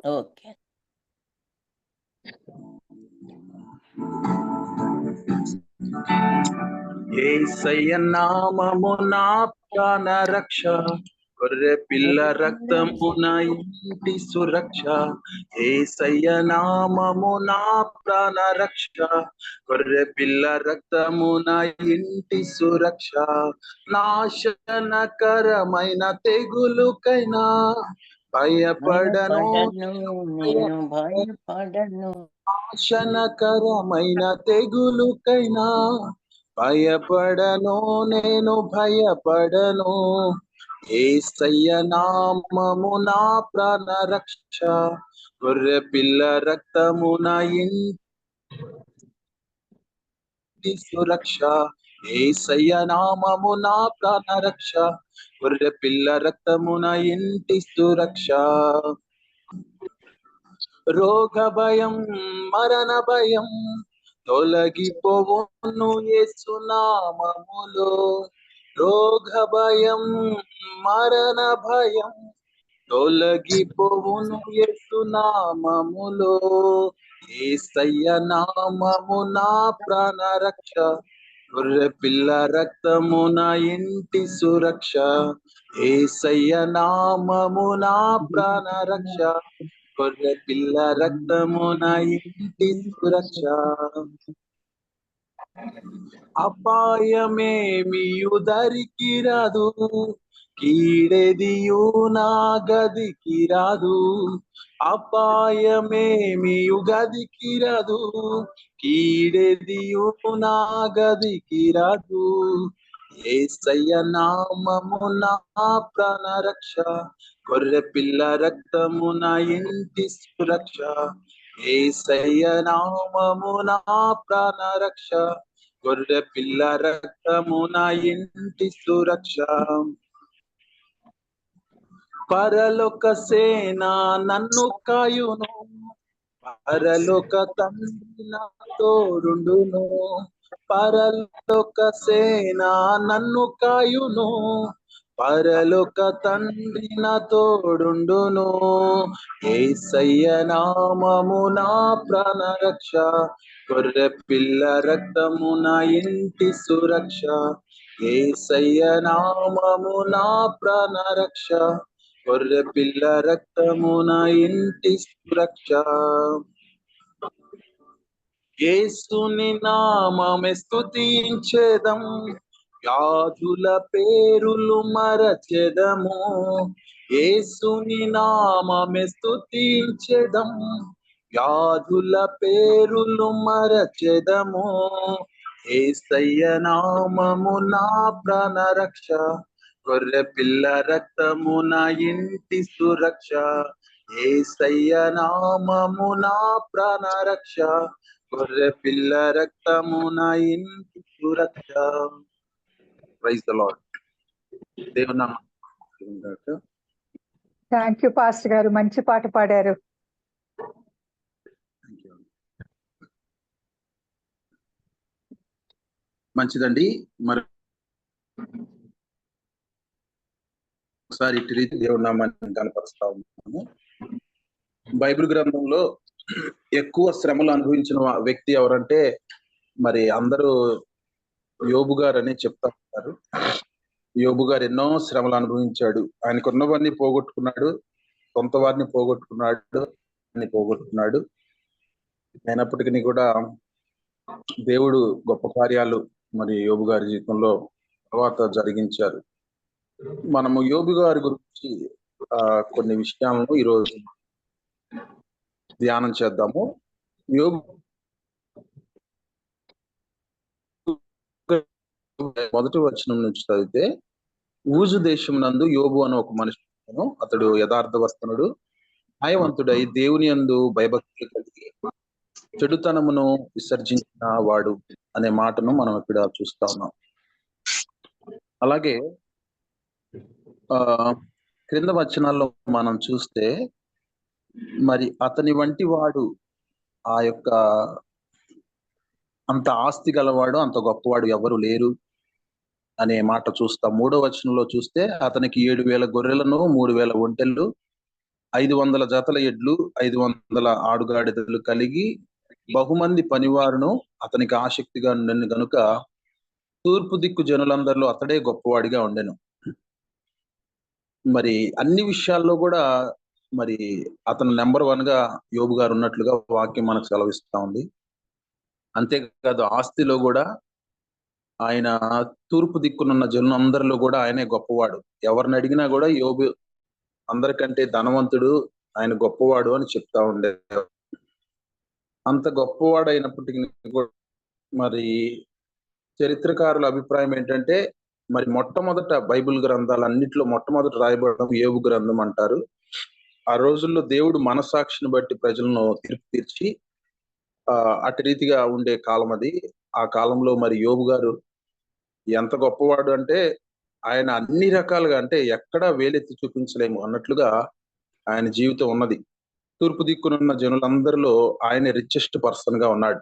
Okay. యేసయ్య నామము నా ప్రాణ రక్ష, గొర్రె పిల్ల రక్తమున ఇంటి సురక్ష. యేసయ్య నామము నా ప్రాణ రక్ష, గొర్రె పిల్ల రక్తమున ఇంటి సురక్ష. నాశనకరమైన తెగులుకైనా భయపడను, నేను భయపడను. నాశనకరమైన తెగులుకైనా భయపడను, నేను భయపడను. యేసయ్య నామము నా ప్రాణ రక్ష, గొర్రె పిల్ల రక్తమున ఇంటి సురక్ష. యేసయ్య నామము నా ప్రాణ రక్ష, గొర్రె పిల్ల రక్తమున ఇంటి సురక్ష. రోగ భయం మరణ భయం తొలగిపోవును యేసు నామములో. రోగ భయం మరణ భయం తొలగిపోవును యేసు నామములో. యేసయ్య నామము నా ప్రాణ రక్ష, గొర్రె పిల్ల రక్తమున ఇంటి సురక్ష. యేసయ్య నామము నా ప్రాణ రక్ష, గొర్రె పిల్ల రక్తమున ఇంటి సురక్ష. అపాయమేమియు దరికి రాదు, కీడెదియు నా గదికి రాదు. అపాయమేమియు గదికి రాదు, కీడెదియు నా గదికి రాదు. యేసయ్య నామము నా ప్రాణ రక్ష, గొర్రె పిల్ల రక్తమున ఇంటి సురక్ష. యేసయ్య నామము నా ప్రాణ రక్ష, గొర్రె పిల్ల రక్తమున ఇంటి సురక్ష. పరలోక సేన నన్ను కాయును, పరలోక తండ్రి నా తోడుండును. పరలోక సేన నన్ను కాయును, పరలోక తండ్రి నా తోడుండును. యేసయ్య నామము నా ప్రాణ రక్ష, గొర్రె పిల్ల రక్తమున ఇంటి సురక్ష. యేసయ్య నామము నా ప్రాణ రక్ష, గొర్రె పిల్ల రక్తమున ఇంటి సురక్ష. యేసుని నామమే స్తుతించెదం, వ్యాధుల పేరులు మరచెదము. యేసుని నామమే స్తుతించెదం, వ్యాధుల పేరులు మరచెదము. యేసయ్య నామము నా ప్రాణ రక్ష, గొర్రె పిల్ల రక్తమున ఇంటి సురక్ష. యేసయ్య నామము నా ప్రాణ రక్ష, గొర్రె పిల్ల రక్తమున ఇంటి సురక్ష. Praise the lord. దేవుని నామమున. థ్యాంక్ యూ పాస్టర్ గారు, మంచి పాట పాడారు. మంచిదండి. మరి ఒకసారి ఇటు రీతి దేవుని నామాన్ని కనపరుస్తా ఉన్నాము. బైబిల్ గ్రంథంలో ఎక్కువ శ్రమలు అనుభవించిన వ్యక్తి ఎవరంటే మరి అందరూ యోబు గారు అని చెప్తా ఉంటారు. యోబు గారు ఎన్నో శ్రమలు అనుభవించాడు. ఆయనకున్నవన్నీ పోగొట్టుకున్నాడు, సొంత వారిని పోగొట్టుకున్నాడు, పోగొట్టుకున్నాడు. అయినప్పటికీ కూడా దేవుడు గొప్ప కార్యాలు మరి యోబు గారి జీవితంలో తర్వాత జరిగించారు. మనము యోబు గారి గురించి కొన్ని విషయాలను ఈరోజు ధ్యానం చేద్దాము. యోబు మొదటి వచనం నుంచి చదివితే, ఊజు దేశం నందు యోబు అని ఒక మనుషుడు, అతడు యథార్థవర్తనుడు, న్యాయవంతుడై దేవుని యందు భయభక్తులు కలిగి చెడుతనమును విసర్జించిన వాడు అనే మాటను మనం ఇక్కడ చూస్తా ఉన్నాం. అలాగే క్రింద వచనాల్లో మనం చూస్తే మరి అతని వంటి వాడు ఆ యొక్క అంత ఆస్తి గలవాడు, అంత గొప్పవాడు ఎవరు లేరు అనే మాట చూస్తాం. 3వ వచనంలో చూస్తే అతనికి 7,000 గొర్రెలను 3,000 ఒంటెలు 500 జతల ఎడ్లు 500 ఆడుగాడిదలు కలిగి బహుమంది పనివారును అతనికి ఆసక్తిగా ఉండెను గనుక తూర్పు దిక్కు జనులందరిలో అతడే గొప్పవాడిగా ఉండెను. మరి అన్ని విషయాల్లో కూడా మరి అతను నెంబర్ 1 గా యోబు గారు ఉన్నట్లుగా వాక్యం మనకు సెలవిస్తా ఉంది. అంతేకాదు ఆస్తిలో కూడా ఆయన తూర్పు దిక్కునున్న జనులందరిలో కూడా ఆయనే గొప్పవాడు. ఎవరిని అడిగినా కూడా యోబు అందరికంటే ధనవంతుడు, ఆయన గొప్పవాడు అని చెప్తా ఉండే. అంత గొప్పవాడు అయినప్పటికీ కూడా మరి చరిత్రకారుల అభిప్రాయం ఏంటంటే మరి మొట్టమొదట బైబిల్ గ్రంథాలన్నిటిలో మొట్టమొదట రాయబడడం యోబు గ్రంథం అంటారు. ఆ రోజుల్లో దేవుడు మనసాక్షిని బట్టి ప్రజలను తీర్పు తీర్చి అటు రీతిగా ఉండే కాలం అది. ఆ కాలంలో మరి యోబు గారు ఎంత గొప్పవాడు అంటే ఆయన అన్ని రకాలుగా, అంటే ఎక్కడా వేలెత్తి చూపించలేము అన్నట్లుగా ఆయన జీవితం ఉన్నది. తూర్పు దిక్కునున్న జనులందరిలో ఆయన రిచెస్ట్ పర్సన్ గా ఉన్నాడు.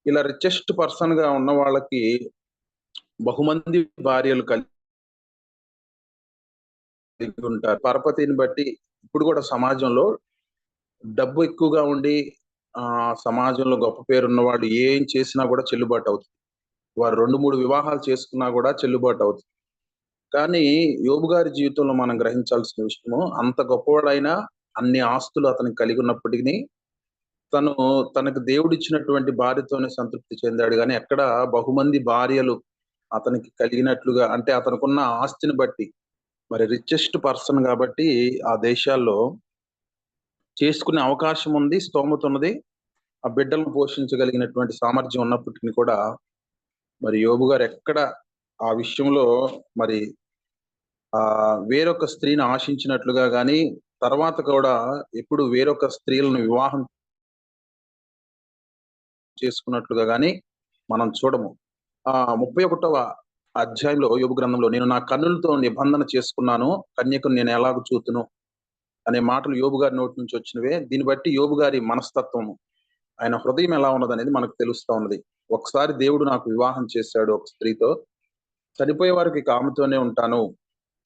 ఇలా రిచెస్ట్ పర్సన్ గా ఉన్న వాళ్ళకి బహుమంది భార్యలు కలిగి ఉంటారు. పరపతిని బట్టి ఇప్పుడు కూడా సమాజంలో డబ్బు ఎక్కువగా ఉండి సమాజంలో గొప్ప పేరున్న వాళ్ళు ఏం చేసినా కూడా చెల్లుబాటు అవుతుంది. వారు 2-3 వివాహాలు చేసుకున్నా కూడా చెల్లుబాటు అవుతుంది. కానీ యోబు గారి జీవితంలో మనం గ్రహించాల్సిన విషయము, అంత గొప్పవాడైనా అన్ని ఆస్తులు అతనికి కలిగి ఉన్నప్పటికీ తనకు దేవుడిచ్చినటువంటి భార్యతోనే సంతృప్తి చెందాడు. కానీ ఎక్కడ బహుమంది భార్యలు అతనికి కలిగినట్లుగా, అంటే అతనుకున్న ఆస్తిని బట్టి మరి రిచెస్ట్ పర్సన్ కాబట్టి ఆ దేశాల్లో చేసుకునే అవకాశం ఉంది, స్తోమత ఉన్నది, ఆ బిడ్డలను పోషించగలిగినటువంటి సామర్థ్యం ఉన్నప్పటికీ కూడా మరి యోబు గారు ఎక్కడ ఆ విషయంలో మరి వేరొక స్త్రీని ఆశించినట్లుగా గాని తర్వాత కూడా ఎప్పుడు వేరొక స్త్రీలను వివాహం చేసుకున్నట్లుగా గాని మనం చూడము. 31వ అధ్యాయంలో యోబు గ్రంథంలో నేను నా కన్నులతో నిబంధన చేసుకున్నాను, కన్యకను నేను ఎలాగ చూతును అనే మాటలు యోబు గారి నోటి నుంచి వచ్చినవే. దీన్ని బట్టి యోబు గారి మనస్తత్వము, ఆయన హృదయం ఎలా ఉన్నదనేది మనకు తెలుస్తా ఉన్నది. ఒకసారి దేవుడు నాకు వివాహం చేశాడు ఒక స్త్రీతో, చనిపోయే వారికి ఆమెతోనే ఉంటాను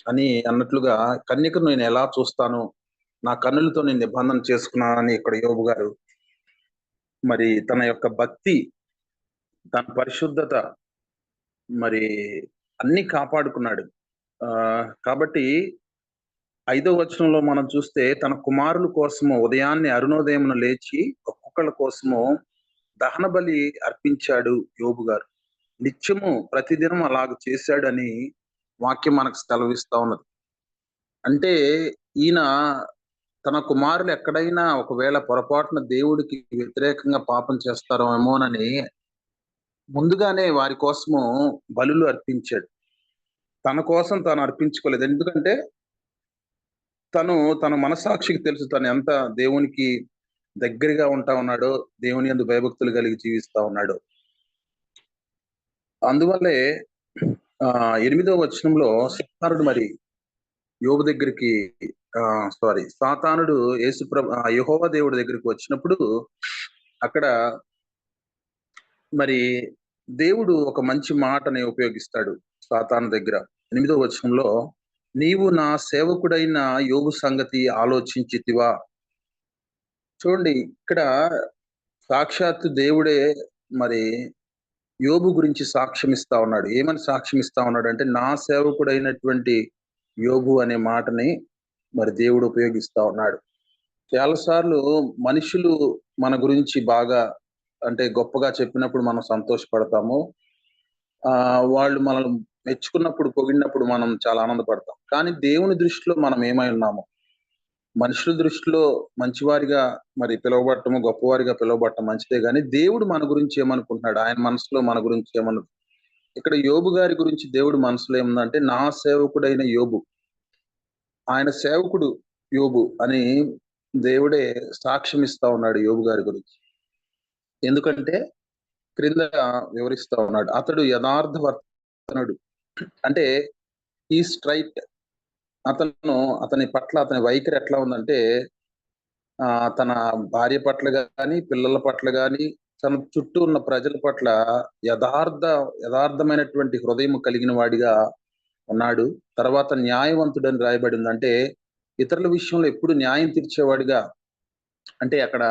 అని అన్నట్లుగా కన్యకను నేను ఎలా చూస్తాను, నా కన్నులతో నేను నిబంధన చేసుకున్నానని ఇక్కడ యోబు గారు మరి తన యొక్క భక్తి, తన పరిశుద్ధత మరి అన్ని కాపాడుకున్నాడు. కాబట్టి 5వ వచనంలో మనం చూస్తే తన కుమారుల కోసము ఉదయాన్నే అరుణోదయమున లేచి ఒక్కొక్కళ్ళ కోసము దహన బలి అర్పించాడు యోబు గారు. నిత్యము ప్రతిదినం అలాగ చేశాడని వాక్యం మనకు సెలవిస్తా ఉన్నది. అంటే ఈయన తన కుమారులు ఎక్కడైనా ఒకవేళ పొరపాటున దేవుడికి వ్యతిరేకంగా పాపం చేస్తారేమోనని ముందుగానే వారి కోసము బలులు అర్పించాడు. తన కోసం తాను అర్పించుకోలేదు. ఎందుకంటే తన మనసాక్షికి తెలుసు తను ఎంత దేవునికి దగ్గరగా ఉంటా ఉన్నాడో, దేవుని యందు భయభక్తులు కలిగి జీవిస్తా ఉన్నాడు. అందువల్లే 8వ వచనంలో సాతానుడు మరి యోబు దగ్గరికి సాతానుడు యెహోవా దేవుడి దగ్గరికి వచ్చినప్పుడు అక్కడ మరి దేవుడు ఒక మంచి మాటని ఉపయోగిస్తాడు సాతాను దగ్గర. 8వ వచనంలో నీవు నా సేవకుడైన యోబు సంగతి ఆలోచించితివా. చూడండి, ఇక్కడ సాక్షాత్తు దేవుడే మరి యోబు గురించి సాక్ష్యం ఇస్తా ఉన్నాడు. ఏమని సాక్ష్యం ఇస్తా ఉన్నాడు అంటే, నా సేవకుడైనటువంటి యోబు అనే మాటని మరి దేవుడు ఉపయోగిస్తా ఉన్నాడు. చాలాసార్లు మనుషులు మన గురించి బాగా, అంటే గొప్పగా చెప్పినప్పుడు మనం సంతోషపడతాము. వాళ్ళు మనల్ని మెచ్చుకున్నప్పుడు, పొగిడినప్పుడు మనం చాలా ఆనందపడతాం. కానీ దేవుని దృష్టిలో మనం ఏమై ఉన్నాము, మనుషుల దృష్టిలో మంచివారిగా మరి పిలువబడటము, గొప్పవారిగా పిలువబడటం మంచిదే, కానీ దేవుడు మన గురించి ఏమనుకుంటున్నాడు, ఆయన మనసులో మన గురించి ఏమను. ఇక్కడ యోబు గారి గురించి దేవుడు మనసులో ఏముందంటే, నా సేవకుడైన యోబు, ఆయన సేవకుడు యోబు అని దేవుడే సాక్ష్యం ఇస్తా ఉన్నాడు యోబు గారి గురించి. ఎందుకంటే క్రింద వివరిస్తా ఉన్నాడు, అతడు యథార్థవర్తనుడు, అంటే ఈ స్ట్రైట్. అతని పట్ల అతని వైఖరి ఎట్లా ఉందంటే, తన భార్య పట్ల గాని, పిల్లల పట్ల గాని, తన చుట్టూ ఉన్న ప్రజల పట్ల యథార్థమైనటువంటి హృదయం కలిగిన వాడిగా ఉన్నాడు. తర్వాత న్యాయవంతుడని రాయబడింది. అంటే ఇతరుల విషయంలో ఎప్పుడు న్యాయం తీర్చేవాడిగా, అంటే అక్కడ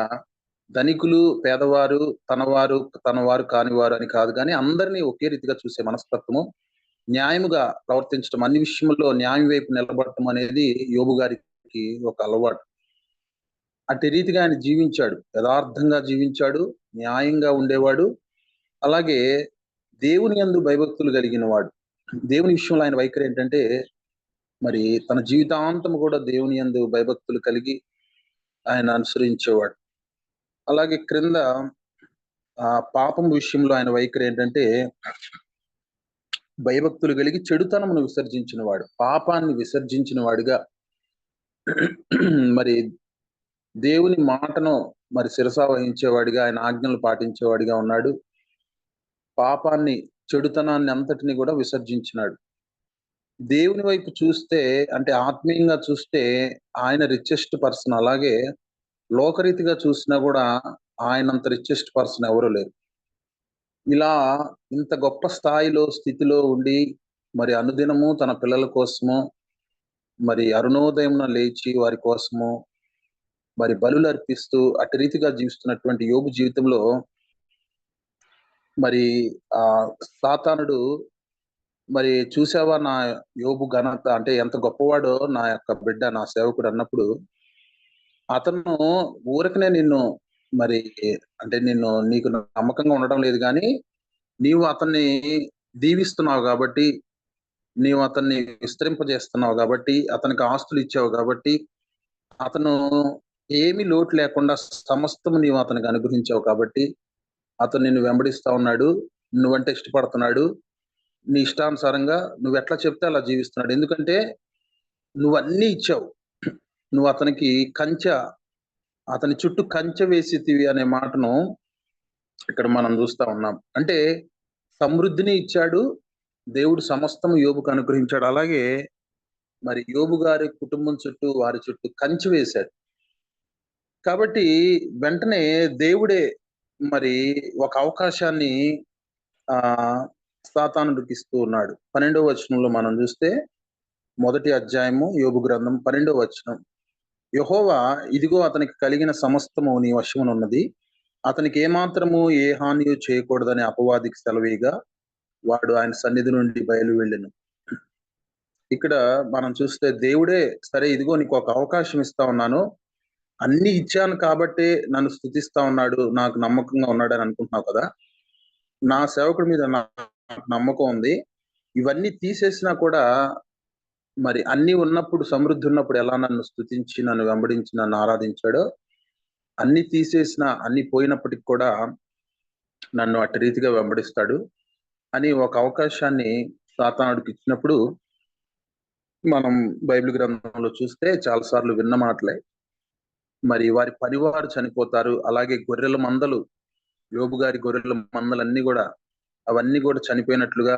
ధనికులు, పేదవారు, తనవారు కానివారు అని కాదు, కానీ అందరినీ ఒకే రీతిగా చూసే మనస్తత్వము, న్యాయముగా ప్రవర్తించడం, అన్ని విషయంలో న్యాయం వైపు నిలబడటం అనేది యోబు గారికి ఒక అలవాటు. అట్టి రీతిగా ఆయన జీవించాడు, యథార్థంగా జీవించాడు, న్యాయంగా ఉండేవాడు. అలాగే దేవుని యందు భయభక్తులు కలిగిన వాడు. దేవుని విషయంలో ఆయన వైఖరి ఏంటంటే, మరి తన జీవితాంతం కూడా దేవుని యందు భయభక్తులు కలిగి ఆయన అనుసరించేవాడు. అలాగే క్రింద పాపం విషయంలో ఆయన వైఖరి ఏంటంటే, భయభక్తులు కలిగి చెడుతనమును విసర్జించిన వాడు, పాపాన్ని విసర్జించిన వాడిగా, మరి దేవుని మాటను మరి శిరసా వహించేవాడిగా, ఆయన ఆజ్ఞలు పాటించేవాడిగా ఉన్నాడు. పాపాన్ని, చెడుతనాన్ని అంతటిని కూడా విసర్జించినాడు. దేవుని వైపు చూస్తే, అంటే ఆత్మీయంగా చూస్తే ఆయన రిచెస్ట్ పర్సన్. అలాగే లోకరీతిగా చూసినా కూడా ఆయనంత రిచెస్ట్ పర్సన్ ఎవరు లేరు. ఇలా ఇంత గొప్ప స్థాయిలో, స్థితిలో ఉండి మరి అనుదినము తన పిల్లల కోసము, మరి అరుణోదయమున లేచి వారి కోసము మరి బలులు అర్పిస్తూ అటు రీతిగా జీవిస్తున్నటువంటి యోబు జీవితంలో మరి సాతానుడు, మరి చూసావా నా యోబు ఘనత, అంటే ఎంత గొప్పవాడో నా యొక్క బిడ్డ, నా సేవకుడు అన్నప్పుడు, అతను ఊరకనే నిన్ను మరి, అంటే నీకు నమ్మకంగా ఉండడం లేదు, కానీ నీవు అతన్ని దీవిస్తున్నావు కాబట్టి, నీవు అతన్ని విస్తరింపజేస్తున్నావు కాబట్టి, అతనికి ఆస్తులు ఇచ్చావు కాబట్టి, అతను ఏమీ లోటు లేకుండా సమస్తము నీవు అతనికి అనుగ్రహించావు కాబట్టి, అతను నిన్ను వెంబడిస్తా ఉన్నాడు, నువ్వంటే ఇష్టపడుతున్నాడు, నీ ఇష్టానుసారంగా నువ్వు ఎట్లా చెప్తే అలా జీవిస్తున్నాడు. ఎందుకంటే నువ్వు అన్నీ ఇచ్చావు. నువ్వు అతనికి అతని చుట్టూ కంచె వేసితివి అనే మాటను ఇక్కడ మనం చూస్తా ఉన్నాం. అంటే సమృద్ధిని ఇచ్చాడు దేవుడు, సమస్తము యోబుకు అనుగ్రహించాడు. అలాగే మరి యోబు గారి కుటుంబం చుట్టూ, వారి చుట్టూ కంచె వేశాడు. కాబట్టి వెంటనే దేవుడే మరి ఒక అవకాశాన్ని సాతానుడికి ఇస్తూ ఉన్నాడు. 12వ వచనంలో మనం చూస్తే, మొదటి అధ్యాయము యోబు గ్రంథం 12వ వచనం, యెహోవా ఇదిగో అతనికి కలిగిన సమస్తము నీ వశమునున్నది, అతనికి ఏమాత్రము ఏ హానియు చేయకూడదని అపవాదికి సెలవీగా వాడు ఆయన సన్నిధి నుండి బయలు వెళ్ళెను. ఇక్కడ మనం చూస్తే దేవుడే, సరే ఇదిగో నీకు ఒక అవకాశం ఇస్తా ఉన్నాను, అన్ని ఇచ్చాను కాబట్టి నన్ను స్తుతిస్తా ఉన్నాడు, నాకు నమ్మకంగా ఉన్నాడు అని అనుకుంటున్నావు కదా. నా సేవకుడి మీద నాకు నమ్మకం ఉంది. ఇవన్నీ తీసేసినా కూడా మరి అన్ని ఉన్నప్పుడు, సమృద్ధి ఉన్నప్పుడు ఎలా నన్ను స్తుతించి, నన్ను వెంబడించి, నన్ను ఆరాధించాడో, అన్ని తీసేసిన, అన్ని పోయినప్పటికి కూడా నన్ను అట్టి రీతిగా వెంబడిస్తాడు అని ఒక అవకాశాన్ని సాతానుడికి ఇచ్చినప్పుడు, మనం బైబిల్ గ్రంథంలో చూస్తే చాలాసార్లు విన్న మాటలే. మరి వారి పనివారు చనిపోతారు, అలాగే గొర్రెల మందలు, యోబు గారి గొర్రెల మందలన్నీ కూడా, అవన్నీ కూడా చనిపోయినట్లుగా,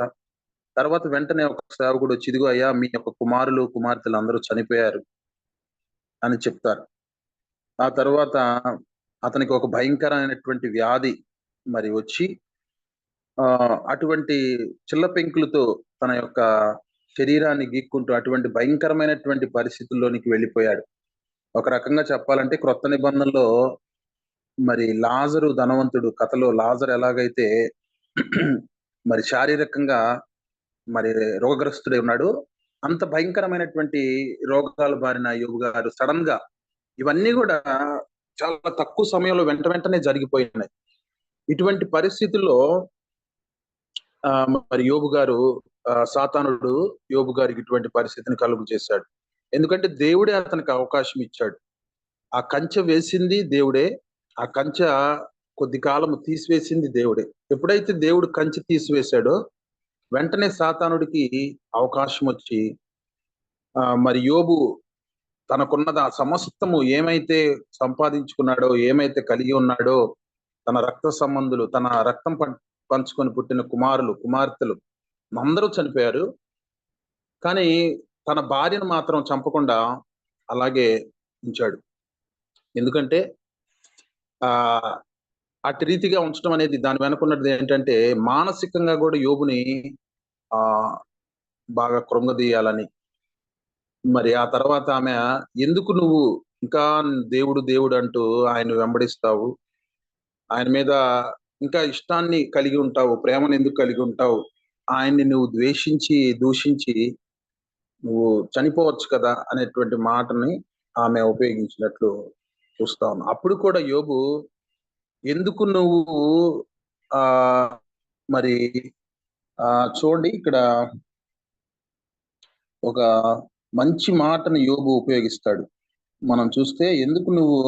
తర్వాత వెంటనే ఒక సేవకుడు వచ్చి, ఇదిగో అయ్యా మీ యొక్క కుమారులు కుమార్తెలు అందరూ చనిపోయారు అని చెప్తారు. ఆ తర్వాత అతనికి ఒక భయంకరమైనటువంటి వ్యాధి మరి వచ్చి అటువంటి చిల్ల పెంకులతో తన యొక్క శరీరాన్ని గీక్కుంటూ అటువంటి భయంకరమైనటువంటి పరిస్థితుల్లోనికి వెళ్ళిపోయాడు. ఒక రకంగా చెప్పాలంటే క్రొత్త నిబంధనలో మరి లాజరు ధనవంతుడు కథలో లాజరు ఎలాగైతే మరి శారీరకంగా మరి రోగగ్రస్తుడై ఉన్నాడు, అంత భయంకరమైనటువంటి రోగాలు బారిన యోబు గారు సడన్ గా, ఇవన్నీ కూడా చాలా తక్కువ సమయంలో వెంటనే జరిగిపోయినాయి. ఇటువంటి పరిస్థితుల్లో మరి యోబు గారు, సాతానుడు యోబు గారికి ఇటువంటి పరిస్థితిని కలుగు చేశాడు. ఎందుకంటే దేవుడే అతనికి అవకాశం ఇచ్చాడు. ఆ కంచె వేసింది దేవుడే, ఆ కంచె కొద్ది కాలం తీసివేసింది దేవుడే. ఎప్పుడైతే దేవుడు కంచె తీసివేశాడో వెంటనే సాతానుడికి అవకాశం వచ్చి మరి యోబు తనకున్నది ఆ సమస్తము ఏమైతే సంపాదించుకున్నాడో, ఏమైతే కలిగి ఉన్నాడో, తన రక్త సంబంధులు, తన రక్తం పంచుకొని పుట్టిన కుమారులు కుమార్తెలు అందరూ చనిపోయారు. కానీ తన భార్యను మాత్రం చంపకుండా అలాగే ఉంచాడు. ఎందుకంటే అటు రీతిగా ఉంచడం అనేది, దాని వెనుకున్నది ఏంటంటే మానసికంగా కూడా యోబుని బాగా కృంగదీయాలని, మరి ఆ తర్వాత ఆమె, ఎందుకు నువ్వు ఇంకా దేవుడు దేవుడు అంటూ ఆయన వెంబడిస్తావు, ఆయన మీద ఇంకా ఇష్టాన్ని కలిగి ఉంటావు, ప్రేమను ఎందుకు కలిగి ఉంటావు, ఆయన్ని నువ్వు ద్వేషించి దూషించి నువ్వు చనిపోవచ్చు కదా అనేటువంటి మాటని ఆమె ఉపయోగించినట్లు చూస్తా ఉన్నాం. అప్పుడు కూడా యోబు, ఎందుకు నువ్వు ఆ మరి చూడండి ఇక్కడ ఒక మంచి మాటను యోబు ఉపయోగిస్తాడు. మనం చూస్తే, ఎందుకు నువ్వు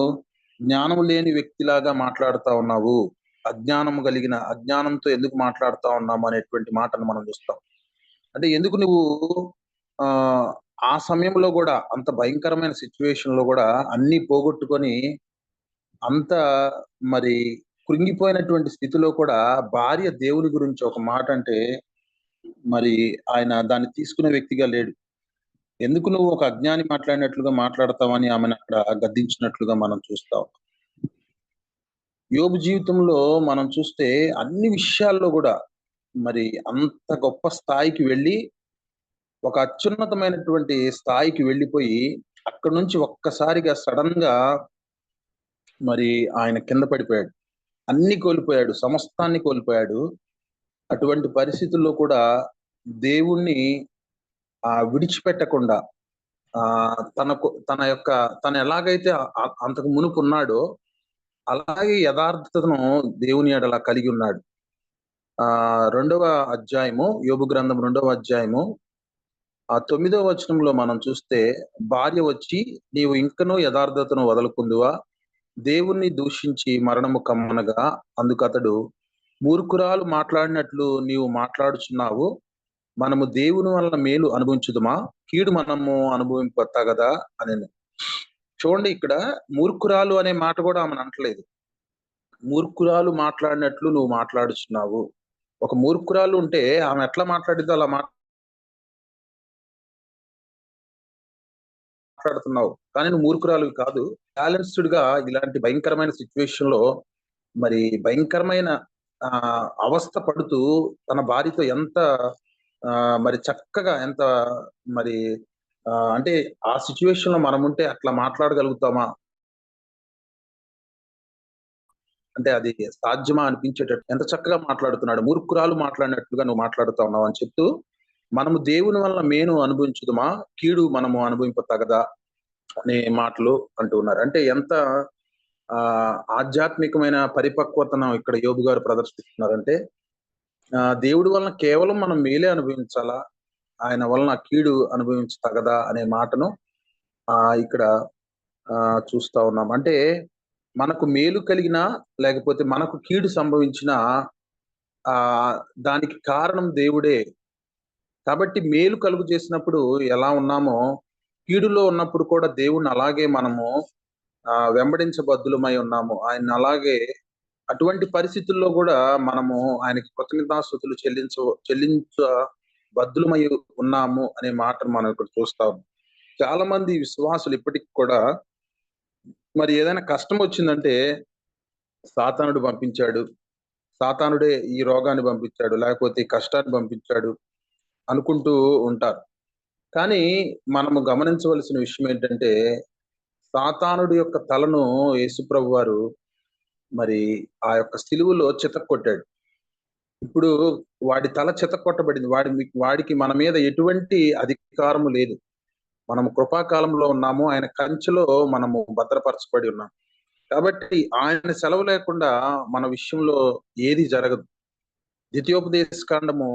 జ్ఞానం లేని వ్యక్తిలాగా మాట్లాడుతా ఉన్నావు, అజ్ఞానంతో ఎందుకు మాట్లాడుతా ఉన్నాము అనేటువంటి మాటను మనం చూస్తాం. అంటే ఎందుకు నువ్వు ఆ ఆ సమయంలో కూడా, అంత భయంకరమైన సిచ్యువేషన్ లో కూడా అన్ని పోగొట్టుకొని అంత మరి కృంగిపోయినటువంటి స్థితిలో కూడా భార్య దేవుని గురించి ఒక మాట అంటే మరి ఆయన దాన్ని తీసుకునే వ్యక్తిగా లేడు. ఎందుకు నువ్వు ఒక అజ్ఞాని మాట్లాడినట్లుగా మాట్లాడతావని ఆమెను అక్కడ గద్దించినట్లుగా మనం చూస్తాం. యోబు జీవితంలో మనం చూస్తే అన్ని విషయాల్లో కూడా మరి అంత గొప్ప స్థాయికి వెళ్ళి, ఒక అత్యున్నతమైనటువంటి స్థాయికి వెళ్ళిపోయి, అక్కడి నుంచి ఒక్కసారిగా సడన్ గా మరి ఆయన కింద పడిపోయాడు. అన్ని కోల్పోయాడు, సమస్తాన్ని కోల్పోయాడు. అటువంటి పరిస్థితుల్లో కూడా దేవుణ్ణి విడిచిపెట్టకుండా తన ఎలాగైతే అంతకు మునుపు ఉన్నాడో అలాగే యథార్థతను దేవుని ఎడల కలిగి ఉన్నాడు. 2వ అధ్యాయము, యోబు గ్రంథం 2వ అధ్యాయము 9వ వచనంలో మనం చూస్తే, భార్య వచ్చి, నీవు ఇంకనూ యథార్థతను వదలకుందువా, దేవుణ్ణి దూషించి మరణము కమ్మనగా, అందుకతడు, మూర్ఖురాలు మాట్లాడినట్లు నీవు మాట్లాడుచున్నావు, మనము దేవుని వలన మేలు అనుభవించుదుమా, కీడు మనము అనుభవింపతగదా అని. చూడండి, ఇక్కడ మూర్ఖురాలు అనే మాట కూడా ఆమెను అంటలేదు. మూర్ఖురాలు మాట్లాడినట్లు నువ్వు మాట్లాడుచున్నావు. ఒక మూర్ఖురాలు ఉంటే ఆమె ఎట్లా మాట్లాడిద్దో అలా మాట్లాడుతున్నావు, కానీ నువ్వు మూర్ఖురాలు కాదు. బ్యాలెన్స్డ్ గా ఇలాంటి భయంకరమైన సిచ్యువేషన్ లో మరి భయంకరమైన అవస్థ పడుతూ తన భార్యతో ఎంత మరి చక్కగా, ఎంత మరి అంటే ఆ సిచ్యువేషన్ లో మనం ఉంటే అట్లా మాట్లాడగలుగుతామా అంటే అది సాధ్యమా అనిపించేటట్టు ఎంత చక్కగా మాట్లాడుతున్నాడు. మూర్ఖురాలు మాట్లాడినట్లుగా నువ్వు మాట్లాడుతా ఉన్నావు అని చెప్తూ, మనము దేవుని వల్ల మేను అనుభవించుదుమా, కీడు మనము అనుభవింపతగదా అనే మాటలు అంటూ ఉన్నారు. అంటే ఎంత ఆధ్యాత్మికమైన పరిపక్వతను ఇక్కడ యోబు గారు ప్రదర్శిస్తున్నారంటే, దేవుడి వలన కేవలం మనం మేలే అనుభవించాలా, ఆయన వలన కీడు అనుభవించతగదా అనే మాటను ఇక్కడ చూస్తా ఉన్నాం. అంటే మనకు మేలు కలిగినా లేకపోతే మనకు కీడు సంభవించినా దానికి కారణం దేవుడే. కాబట్టి మేలు కలుగు చేసినప్పుడు ఎలా ఉన్నామో, కీడులో ఉన్నప్పుడు కూడా దేవుణ్ణి అలాగే మనము వెంబడించబద్దులమై ఉన్నాము. ఆయన అలాగే అటువంటి పరిస్థితుల్లో కూడా మనము ఆయనకి కృతజ్ఞతాస్తుతులు చెల్లించ బద్దులమై ఉన్నాము అనే మాటను మనం ఇక్కడ చూస్తాము. చాలా మంది విశ్వాసులు ఇప్పటికి కూడా మరి ఏదైనా కష్టం వచ్చిందంటే సాతానుడు పంపించాడు, సాతానుడే ఈ రోగాన్ని పంపించాడు, లేకపోతే ఈ కష్టాన్ని పంపించాడు అనుకుంటూ ఉంటారు. కానీ మనము గమనించవలసిన విషయం ఏంటంటే, సాతానుడి యొక్క తలను యేసుప్రభు వారు మరి ఆ యొక్క సిలువలో చితక్కొట్టాడు. ఇప్పుడు వాడి తల చితక్కొట్టబడింది. వాడికి మన మీద ఎటువంటి అధికారము లేదు. మనము కృపాకాలంలో ఉన్నాము, ఆయన కంచెలో మనము భద్రపరచబడి ఉన్నాం. కాబట్టి ఆయన సెలవు లేకుండా మన విషయంలో ఏది జరగదు. ద్వితీయోపదేశ కాండము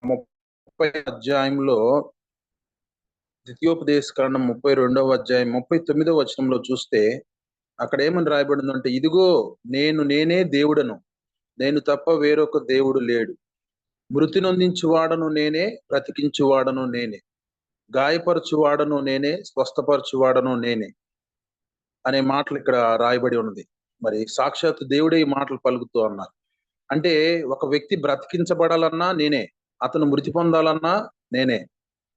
30 అధ్యాయంలో, ద్వితీయోపదేశ కాండం 32వ అధ్యాయం 39వ వచనంలో చూస్తే అక్కడ ఏమని రాయబడిందంటే, ఇదిగో నేనే దేవుడను, నేను తప్ప వేరొక దేవుడు లేడు, మృతి నొందించువాడను నేనే, బ్రతికించువాడను నేనే, గాయపరచువాడను నేనే, స్వస్థపరచువాడను నేనే అనే మాటలు ఇక్కడ రాయబడి ఉన్నది. మరి సాక్షాత్ దేవుడే ఈ మాటలు పలుకుతూ అన్నారు. అంటే ఒక వ్యక్తి బ్రతికించబడాలన్నా నేనే, అతను మృతి పొందాలన్నా నేనే,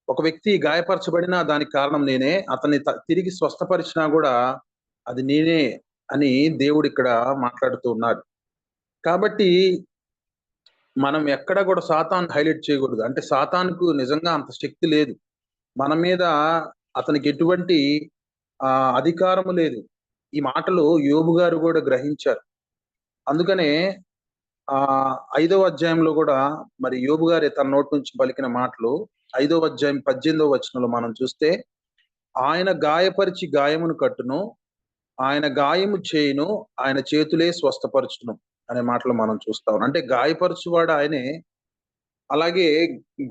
ఒక వ్యక్తి గాయపరచబడినా దానికి కారణం నేనే, అతన్ని తిరిగి స్వస్థపరిచినా కూడా అది నేనే అని దేవుడు ఇక్కడ మాట్లాడుతూ ఉన్నాడు. కాబట్టి మనం ఎక్కడ కూడా సాతాను హైలైట్ చేయకూడదు. అంటే సాతానుకు నిజంగా అంత శక్తి లేదు. మన మీద అతనికి ఎటువంటి అధికారము లేదు. ఈ మాటలు యోబు గారు కూడా గ్రహించారు. అందుకనే 5వ అధ్యాయంలో కూడా మరి యోబు గారే తన నోటి నుంచి పలికిన మాటలు 5వ అధ్యాయం 18వ వచనంలో మనం చూస్తే, ఆయన గాయపరిచి గాయమును కట్టును, ఆయన గాయము చేయును, ఆయన చేతులే స్వస్థపరచును అనే మాటలు మనం చూస్తాం. అంటే గాయపరచువాడు ఆయనే, అలాగే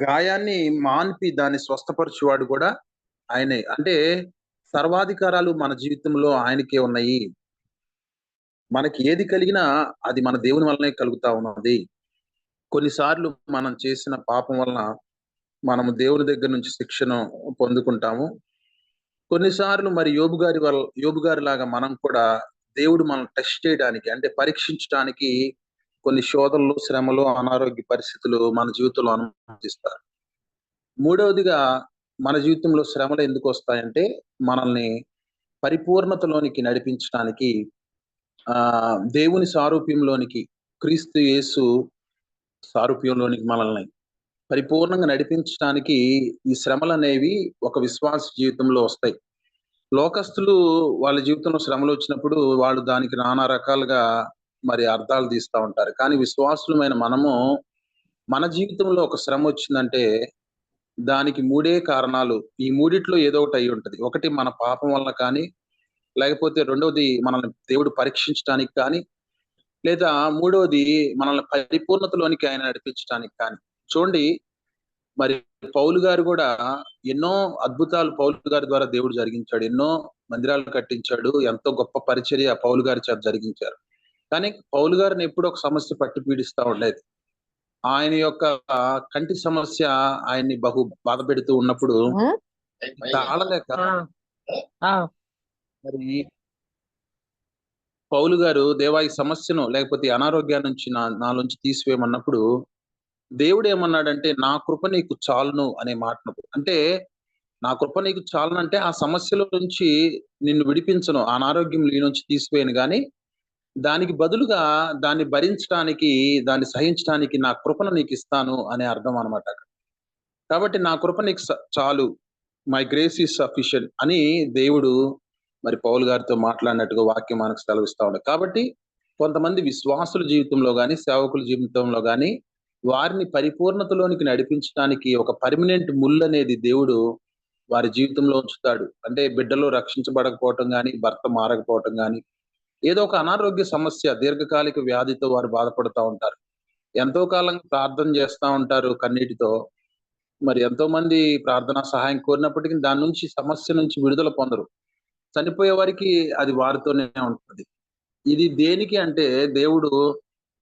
గాయాన్ని మాన్పి దాన్ని స్వస్థపరచువాడు కూడా ఆయనే. అంటే సర్వాధికారాలు మన జీవితంలో ఆయనకే ఉన్నాయి. మనకి ఏది కలిగినా అది మన దేవుని వల్లనే కలుగుతా ఉన్నది. కొన్నిసార్లు మనం చేసిన పాపం వలన మనము దేవుని దగ్గర నుంచి శిక్షను పొందుకుంటాము. కొన్నిసార్లు మరి యోబు గారి లాగా మనం కూడా దేవుడు మనం టెస్ట్ చేయడానికి, అంటే పరీక్షించడానికి కొన్ని శోధనలు, శ్రమలు, అనారోగ్య పరిస్థితులు మన జీవితంలో అనుమతిస్తారు. మూడవదిగా మన జీవితంలో శ్రమలు ఎందుకు వస్తాయంటే మనల్ని పరిపూర్ణతలోనికి నడిపించడానికి, దేవుని సారూప్యంలోనికి, క్రీస్తు యేసు సారూప్యంలోనికి మనల్ని పరిపూర్ణంగా నడిపించడానికి ఈ శ్రమలు అనేవి ఒక విశ్వాస జీవితంలో వస్తాయి. లోకస్తులు వాళ్ళ జీవితంలో శ్రమలు వచ్చినప్పుడు వాళ్ళు దానికి నానా రకాలుగా మరి అర్థాలు తీస్తూ ఉంటారు. కానీ విశ్వాసులమైన మనము, మన జీవితంలో ఒక శ్రమ వచ్చిందంటే దానికి 3 కారణాలు. ఈ మూడిట్లో ఏదో ఒకటి అయి ఉంటది. ఒకటి మన పాపం వల్ల కానీ, లేకపోతే రెండవది మనల్ని దేవుడు పరీక్షించడానికి కానీ, లేదా మూడవది మనల్ని పరిపూర్ణతలోనికి ఆయన నడిపించడానికి కానీ. చూడండి, మరి పౌలు గారు కూడా ఎన్నో అద్భుతాలు పౌలు గారి ద్వారా దేవుడు జరిగించాడు. ఎన్నో మందిరాలు కట్టించాడు. ఎంతో గొప్ప పరిచర్య పౌలు గారి చేత జరిగించారు. కానీ పౌలు గారిని ఎప్పుడో ఒక సమస్య పట్టి పీడిస్తా ఉండేది. ఆయన యొక్క కంటి సమస్య ఆయన్ని బహు బాధ పెడుతూ ఉన్నప్పుడు తాళలేక మరి పౌలు గారు, దేవా ఈ సమస్యను లేకపోతే అనారోగ్యాన్ని నుంచి నాలోంచి తీసివేయమన్నప్పుడు దేవుడు ఏమన్నాడంటే, నా కృప నీకు చాలును అనే మాటను. అంటే నా కృప నీకు చాలునంటే ఆ సమస్యల నుంచి నిన్ను విడిపించను, ఆ అనారోగ్యం నీ నుంచి తీసివేయను, కానీ దానికి బదులుగా దాన్ని భరించడానికి, దాన్ని సహించడానికి నా కృపను నీకు ఇస్తాను అనే అర్థం అనమాట. కాబట్టి నా కృప నీకు చాలు, మై గ్రేస్ ఈజ్ సఫిషియెంట్ అని దేవుడు మరి పౌలు గారితో మాట్లాడినట్టుగా వాక్యం మనకు సెలవిస్తా ఉంది. కాబట్టి కొంతమంది విశ్వాసుల జీవితంలో కానీ, సేవకుల జీవితంలో కానీ వారిని పరిపూర్ణతలోనికి నడిపించడానికి ఒక పర్మనెంట్ ముళ్ళు అనేది దేవుడు వారి జీవితంలో ఉంచుతాడు. అంటే బిడ్డలు రక్షించబడకపోవటం కానీ, భర్త మారకపోవటం కానీ, ఏదో ఒక అనారోగ్య సమస్య, దీర్ఘకాలిక వ్యాధితో వారు బాధపడుతూ ఉంటారు. ఎంతో కాలంగా ప్రార్థన చేస్తూ ఉంటారు కన్నీటితో. మరి ఎంతో మంది ప్రార్థనా సహాయం కోరినప్పటికీ దాని నుంచి, సమస్య నుంచి విడుదల పొందరు. చనిపోయే వారికి అది వారితోనే ఉంటుంది. ఇది దేనికి అంటే దేవుడు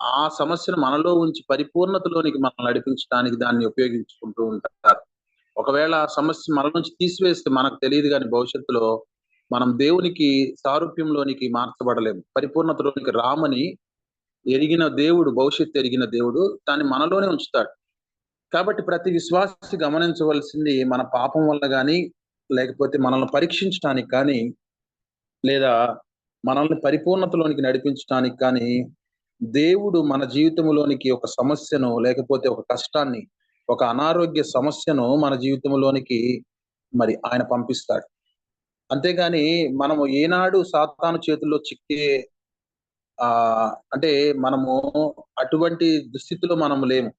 ఆ సమస్యను మనలో ఉంచి పరిపూర్ణతలోనికి మనం నడిపించడానికి దాన్ని ఉపయోగించుకుంటూ ఉంటారు. ఒకవేళ ఆ సమస్య మన నుంచి తీసివేస్తే మనకు తెలియదు, కానీ భవిష్యత్తులో మనం దేవునికి సారూప్యంలోనికి మార్చబడలేము. పరిపూర్ణతలోనికి రామని ఎరిగిన దేవుడు, భవిష్యత్తు ఎరిగిన దేవుడు దాన్ని మనలోనే ఉంచుతాడు. కాబట్టి ప్రతి విశ్వాసి గమనించవలసింది, మన పాపం వల్ల కానీ, లేకపోతే మనల్ని పరీక్షించడానికి కానీ, లేదా మనల్ని పరిపూర్ణతలోనికి నడిపించడానికి కానీ దేవుడు మన జీవితంలోనికి ఒక సమస్యను, లేకపోతే ఒక కష్టాన్ని, ఒక అనారోగ్య సమస్యను మన జీవితంలోనికి మరి ఆయన పంపిస్తాడు. అంతేగాని మనము ఏనాడు సాతాను చేతుల్లో చిక్కే అంటే మనము అటువంటి దుస్థితిలో మనము లేము.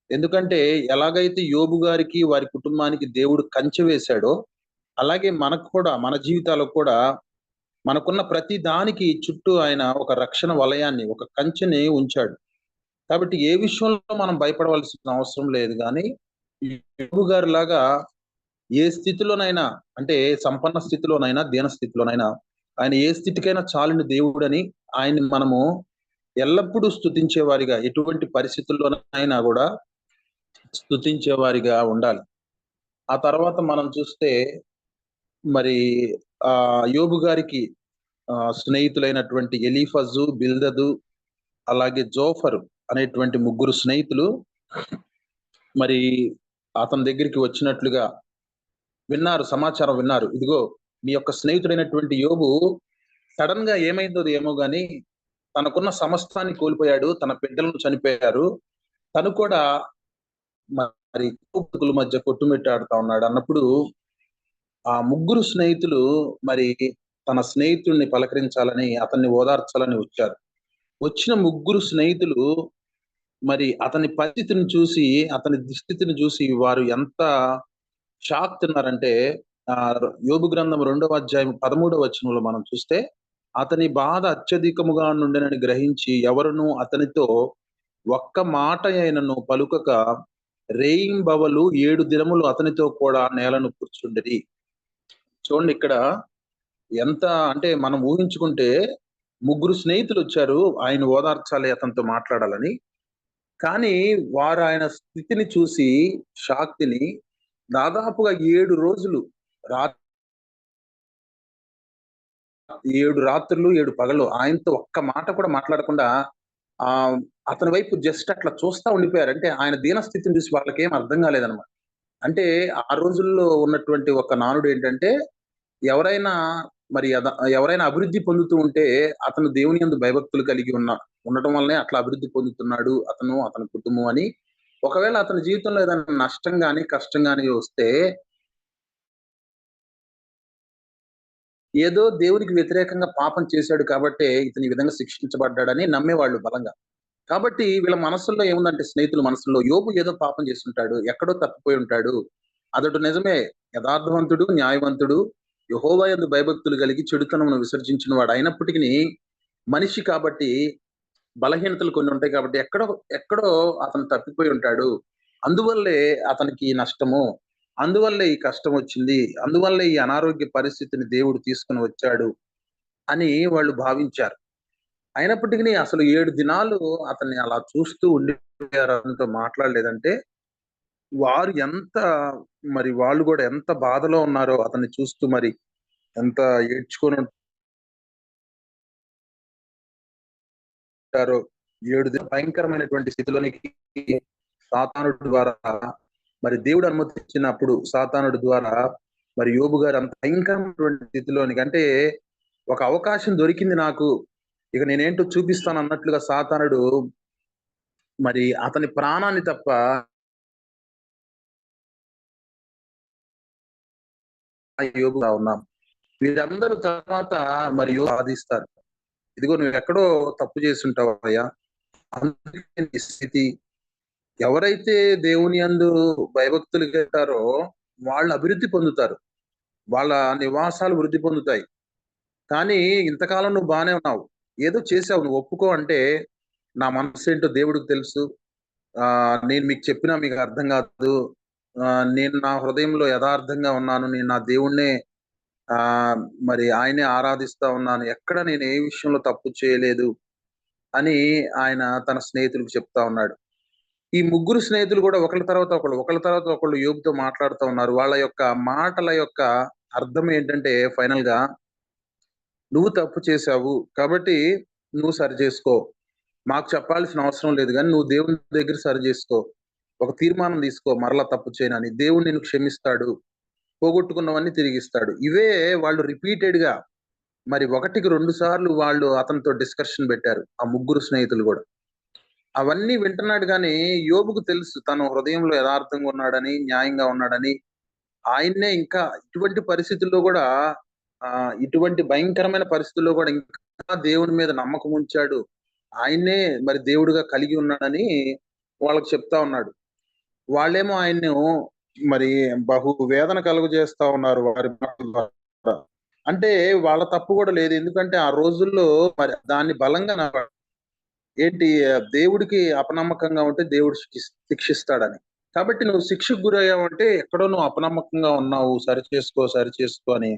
ఎందుకంటే ఎలాగైతే యోబు గారికి, వారి కుటుంబానికి దేవుడు కంచె వేశాడో, అలాగే మనకు కూడా, మన జీవితాలకు కూడా మనకున్న ప్రతి దానికి చుట్టూ ఆయన ఒక రక్షణ వలయాన్ని, ఒక కంచెని ఉంచాడు. కాబట్టి ఏ విషయంలో మనం భయపడవలసిన అవసరం లేదు. కానీ యోబు గారి లాగా ఏ స్థితిలోనైనా, అంటే సంపన్న స్థితిలోనైనా, దీన స్థితిలోనైనా, ఆయన ఏ స్థితికైనా చాలిన దేవుడని ఆయన్ని మనము ఎల్లప్పుడూ స్తుతించేవారిగా, ఎటువంటి పరిస్థితుల్లోనైనా కూడా స్తుతించేవారిగా ఉండాలి. ఆ తర్వాత మనం చూస్తే మరి యోబు గారికి స్నేహితులైనటువంటి ఎలీఫజు, బిల్దదు, అలాగే జోఫరు అనేటువంటి 3 స్నేహితులు మరి అతని దగ్గరికి వచ్చినట్లుగా సమాచారం విన్నారు. ఇదిగో మీ యొక్క స్నేహితుడైనటువంటి యోబు సడన్ గా ఏమైందో ఏమో గాని తనకున్న సమస్తాన్ని కోల్పోయాడు, తన బిడ్డలను చనిపోయారు, తను కూడా మరి మధ్య కొట్టుమిట్టాడుతా ఉన్నాడు అన్నప్పుడు ఆ ముగ్గురు స్నేహితులు మరి తన స్నేహితుడిని పలకరించాలని, అతన్ని ఓదార్చాలని వచ్చారు. వచ్చిన ముగ్గురు స్నేహితులు మరి అతని పరిస్థితిని చూసి, అతని దుస్థితిని చూసి వారు ఎంత షాక్ తిన్నారంటే, యోబు గ్రంథం 2వ అధ్యాయం 13వ వచనంలో మనం చూస్తే, అతని బాధ అత్యధికముగా నుండెనని గ్రహించి ఎవరునూ అతనితో ఒక్క మాట అయినను పలుకక రేయింబవలు 7 దినములు అతనితో కూడా నేలను కూర్చుండిరి. చూడండి ఇక్కడ ఎంత అంటే మనం ఊహించుకుంటే ముగ్గురు స్నేహితులు వచ్చారు ఆయన ఓదార్చాలి, అతనితో మాట్లాడాలని. కానీ వారు ఆయన స్థితిని చూసి షాక్ తిని దాదాపుగా 7 రోజులు రా 7 రాత్రులు 7 పగలు ఆయనతో ఒక్క మాట కూడా మాట్లాడకుండా అతని వైపు జస్ట్ అట్లా చూస్తా ఉండిపోయారు. అంటే ఆయన దీన స్థితిని చూసి వాళ్ళకేం అర్థం కాలేదన్నమాట. అంటే ఆ రోజుల్లో ఉన్నటువంటి ఒక నానుడు ఏంటంటే, ఎవరైనా మరి ఎవరైనా అభివృద్ధి పొందుతూ ఉంటే అతను దేవుని యందు భయభక్తులు కలిగి ఉండటం వల్లనే అట్లా అభివృద్ధి పొందుతున్నాడు అతను, అతని కుటుంబం అని. ఒకవేళ అతని జీవితంలో ఏదైనా నష్టం గాని, కష్టం గాని వస్తే ఏదో దేవునికి వ్యతిరేకంగా పాపం చేశాడు కాబట్టే ఇతను ఈ విధంగా శిక్షించబడ్డాడని నమ్మేవాళ్ళు బలంగా. కాబట్టి వీళ్ళ మనసుల్లో ఏముందంటే, స్నేహితుల మనసుల్లో యోబు ఏదో పాపం చేసుంటాడు, ఎక్కడో తప్పిపోయి ఉంటాడు. అతడు నిజమే యథార్థవంతుడు, న్యాయవంతుడు, యెహోవా యందు భయభక్తులు కలిగి చెడుతనమును విసర్జించిన వాడు అయినప్పటికీ మనిషి కాబట్టి బలహీనతలు కొన్ని ఉంటాయి కాబట్టి ఎక్కడో అతను తప్పిపోయి ఉంటాడు. అందువల్లే అతనికి నష్టము, అందువల్లే ఈ కష్టం వచ్చింది, అందువల్లే ఈ అనారోగ్య పరిస్థితిని దేవుడు తీసుకొని వచ్చాడు అని వాళ్ళు భావించారు. అయినప్పటికీ అసలు 7 దినాలు అతన్ని అలా చూస్తూ ఉండిపోయారు, అతనితో మాట్లాడలేదంటే వాళ్ళు కూడా ఎంత బాధలో ఉన్నారో అతన్ని చూస్తూ మరి ఎంత ఏడ్చుకొని ఉంటారో. 7 దినాలు భయంకరమైనటువంటి స్థితిలోనికి సాతానుడి ద్వారా మరి దేవుడు అనుమతించినప్పుడు సాతానుడి ద్వారా మరి యోబు గారు అంత భయంకరమైనటువంటి స్థితిలోనికి, అంటే ఒక అవకాశం దొరికింది నాకు, ఇక నేనేంటో చూపిస్తాను అన్నట్లుగా సాతానుడు మరి అతని ప్రాణాన్ని తప్ప యోబుగా ఉన్నాం. వీరందరూ తర్వాత మరి సాధిస్తారు. ఇదిగో నువ్వు ఎక్కడో తప్పు చేస్తుంటావు అయ్యా, అందుకే నీ స్థితి. ఎవరైతే దేవుని యందు భయభక్తులు ఉంటారో వాళ్ళు అభివృద్ధి పొందుతారు, వాళ్ళ నివాసాలు వృద్ధి పొందుతాయి. కానీ ఇంతకాలం నువ్వు బానే ఉన్నావు, ఏదో చేసావు, నువ్వు ఒప్పుకో అంటే నా మనసు ఏంటో దేవుడికి తెలుసు, నేను మీకు చెప్పినా మీకు అర్థం కాదు, నేను నా హృదయంలో యథార్థంగా ఉన్నాను, నేను నా దేవుణ్ణే మరి ఆయనే ఆరాధిస్తా ఉన్నాను, ఎక్కడ నేను ఏ విషయంలో తప్పు చేయలేదు అని ఆయన తన స్నేహితులకు చెప్తా ఉన్నాడు. ఈ ముగ్గురు స్నేహితులు కూడా ఒకళ్ళ తర్వాత ఒకళ్ళు యోబుతో మాట్లాడుతూ ఉన్నారు. వాళ్ళ యొక్క మాటల యొక్క అర్థం ఏంటంటే ఫైనల్ గా, నువ్వు తప్పు చేశావు కాబట్టి నువ్వు సరి చేసుకో, మాకు చెప్పాల్సిన అవసరం లేదు, కానీ నువ్వు దేవుని దగ్గర సరి చేసుకో, ఒక తీర్మానం తీసుకో, మరలా తప్పు చేయనని. దేవుడు నిన్ను క్షమిస్తాడు, పోగొట్టుకున్నవన్నీ తిరిగిస్తాడు. ఇవే వాళ్ళు రిపీటెడ్ గా మరి 1కి 2 సార్లు వాళ్ళు అతనితో డిస్కషన్ పెట్టారు, ఆ ముగ్గురు స్నేహితులు కూడా. అవన్నీ వింటున్నాడు కానీ యోబుకు తెలుసు తను హృదయంలో యథార్థంగా ఉన్నాడని, న్యాయంగా ఉన్నాడని. ఆయన్నే ఇంకా ఇటువంటి పరిస్థితుల్లో కూడా ఇటువంటి భయంకరమైన పరిస్థితుల్లో కూడా ఇంకా దేవుని మీద నమ్మకం ఉంచాడు, ఆయన్నే మరి దేవుడిగా కలిగి ఉన్నాడని వాళ్ళకి చెప్తా ఉన్నాడు. వాళ్ళేమో ఆయన్ను మరి బహు వేదన కలుగజేస్తా ఉన్నారు వారి మాటల ద్వారా. అంటే వాళ్ళ తప్పు కూడా లేదు, ఎందుకంటే ఆ రోజుల్లో మరి దాన్ని బలంగా ఏంటి, దేవుడికి అపనమ్మకంగా ఉంటే దేవుడు శిక్షిస్తాడని. కాబట్టి నువ్వు శిక్షకు గురయ్యావంటే ఎక్కడో నువ్వు అపనమ్మకంగా ఉన్నావు, సరి చేసుకో అని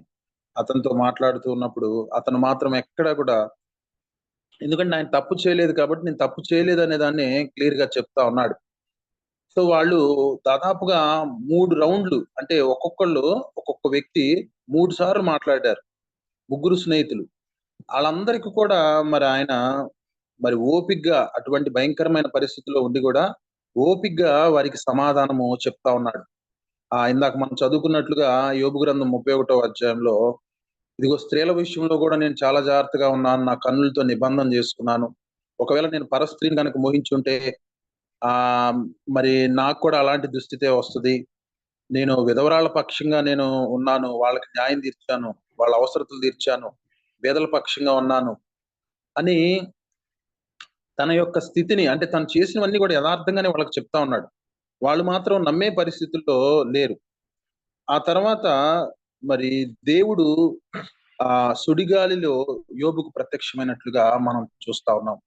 అతనితో మాట్లాడుతూ ఉన్నప్పుడు అతను మాత్రం ఎక్కడా కూడా, ఎందుకంటే ఆయన తప్పు చేయలేదు కాబట్టి నేను తప్పు చేయలేదు అనే దాన్ని క్లియర్ గా చెప్తా ఉన్నాడు. సో వాళ్ళు దాదాపుగా 3 రౌండ్లు, అంటే ఒక్కొక్క వ్యక్తి 3 సార్లు మాట్లాడారు, ముగ్గురు స్నేహితులు. వాళ్ళందరికీ కూడా మరి ఆయన మరి ఓపిగ్గా అటువంటి భయంకరమైన పరిస్థితుల్లో ఉండి కూడా ఓపిగ్గా వారికి సమాధానము చెప్తా ఉన్నాడు. ఇందాక మనం చదువుకున్నట్లుగా యోబు గ్రంథం 31వ అధ్యాయంలో, ఇదిగో స్త్రీల విషయంలో కూడా నేను చాలా జాగ్రత్తగా ఉన్నాను, నా కన్నులతో నిబంధన చేసుకున్నాను, ఒకవేళ నేను పరస్త్రీని కనుక మోహించుంటే మరి నాకు కూడా అలాంటి దుస్థితే వస్తుంది, నేను విధవరాళ్ళ పక్షంగా నేను ఉన్నాను, వాళ్ళకి న్యాయం తీర్చాను, వాళ్ళ అవసరతలు తీర్చాను, పేదల పక్షంగా ఉన్నాను అని తన యొక్క స్థితిని, అంటే తను చేసినవన్నీ కూడా యథార్థంగానే వాళ్ళకి చెప్తా ఉన్నాడు. వాళ్ళు మాత్రం నమ్మే పరిస్థితుల్లో లేరు. ఆ తర్వాత మరి దేవుడు సుడిగాలిలో యోబుకు ప్రత్యక్షమైనట్లుగా మనం చూస్తా ఉన్నాం.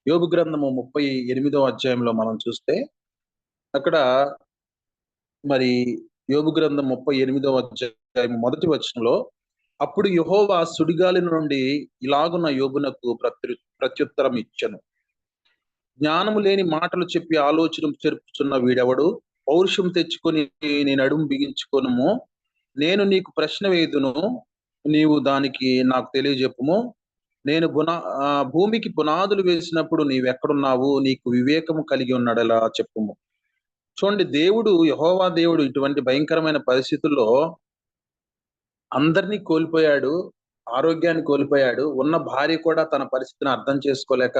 యోబు గ్రంథము 38వ అధ్యాయంలో మనం చూస్తే అక్కడ మరి యోబు గ్రంథం 38వ అధ్యాయం మొదటి వచనంలో, అప్పుడు యెహోవా సుడిగాలి నుండి ఇలాగున్న యోబునకు ప్రత్యుత్తరం ఇచ్చెను. జ్ఞానము లేని మాటలు చెప్పి ఆలోచన చెరుపుచున్న వీడెవడు? పౌరుషం తెచ్చుకొని నీ నడుము బిగించుకొనుము. నేను నీకు ప్రశ్న వేయుదును, నీవు దానికి నాకు తెలియజెప్పుము. నేను భూమికి పునాదులు వేసినప్పుడు నీవెక్కడున్నావు? నీకు వివేకము కలిగి ఉన్నాడలా చెప్పుము. చూడండి, యెహోవా దేవుడు ఇటువంటి భయంకరమైన పరిస్థితుల్లో అందరినీ కోల్పోయాడు, ఆరోగ్యాన్ని కోల్పోయాడు. ఉన్న భార్య కూడా తన పరిస్థితిని అర్థం చేసుకోలేక,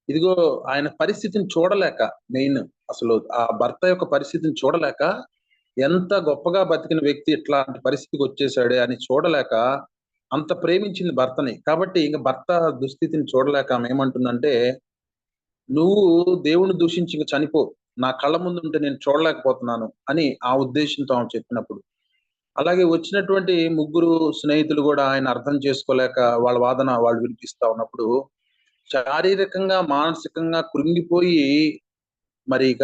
ఇదిగో ఆయన పరిస్థితిని చూడలేక, మెయిన్ అసలు ఆ భర్త యొక్క పరిస్థితిని చూడలేక, ఎంత గొప్పగా బతికిన వ్యక్తి ఇట్లాంటి పరిస్థితికి వచ్చేసాడే అని చూడలేక అంత ప్రేమించింది భర్తని. కాబట్టి ఇంక భర్త దుస్థితిని చూడలేక ఆమె ఏమంటుందంటే, నువ్వు దేవుని దూషించి ఇంక చనిపో, నా కళ్ళ ముందు ఉంటే నేను చూడలేకపోతున్నాను అని ఆ ఉద్దేశంతో ఆమె చెప్పినప్పుడు, అలాగే వచ్చినటువంటి ముగ్గురు స్నేహితులు కూడా ఆయన అర్థం చేసుకోలేక వాళ్ళ వాదన వాళ్ళు వినిపిస్తా ఉన్నప్పుడు, శారీరకంగా మానసికంగా కృంగిపోయి మరి ఇక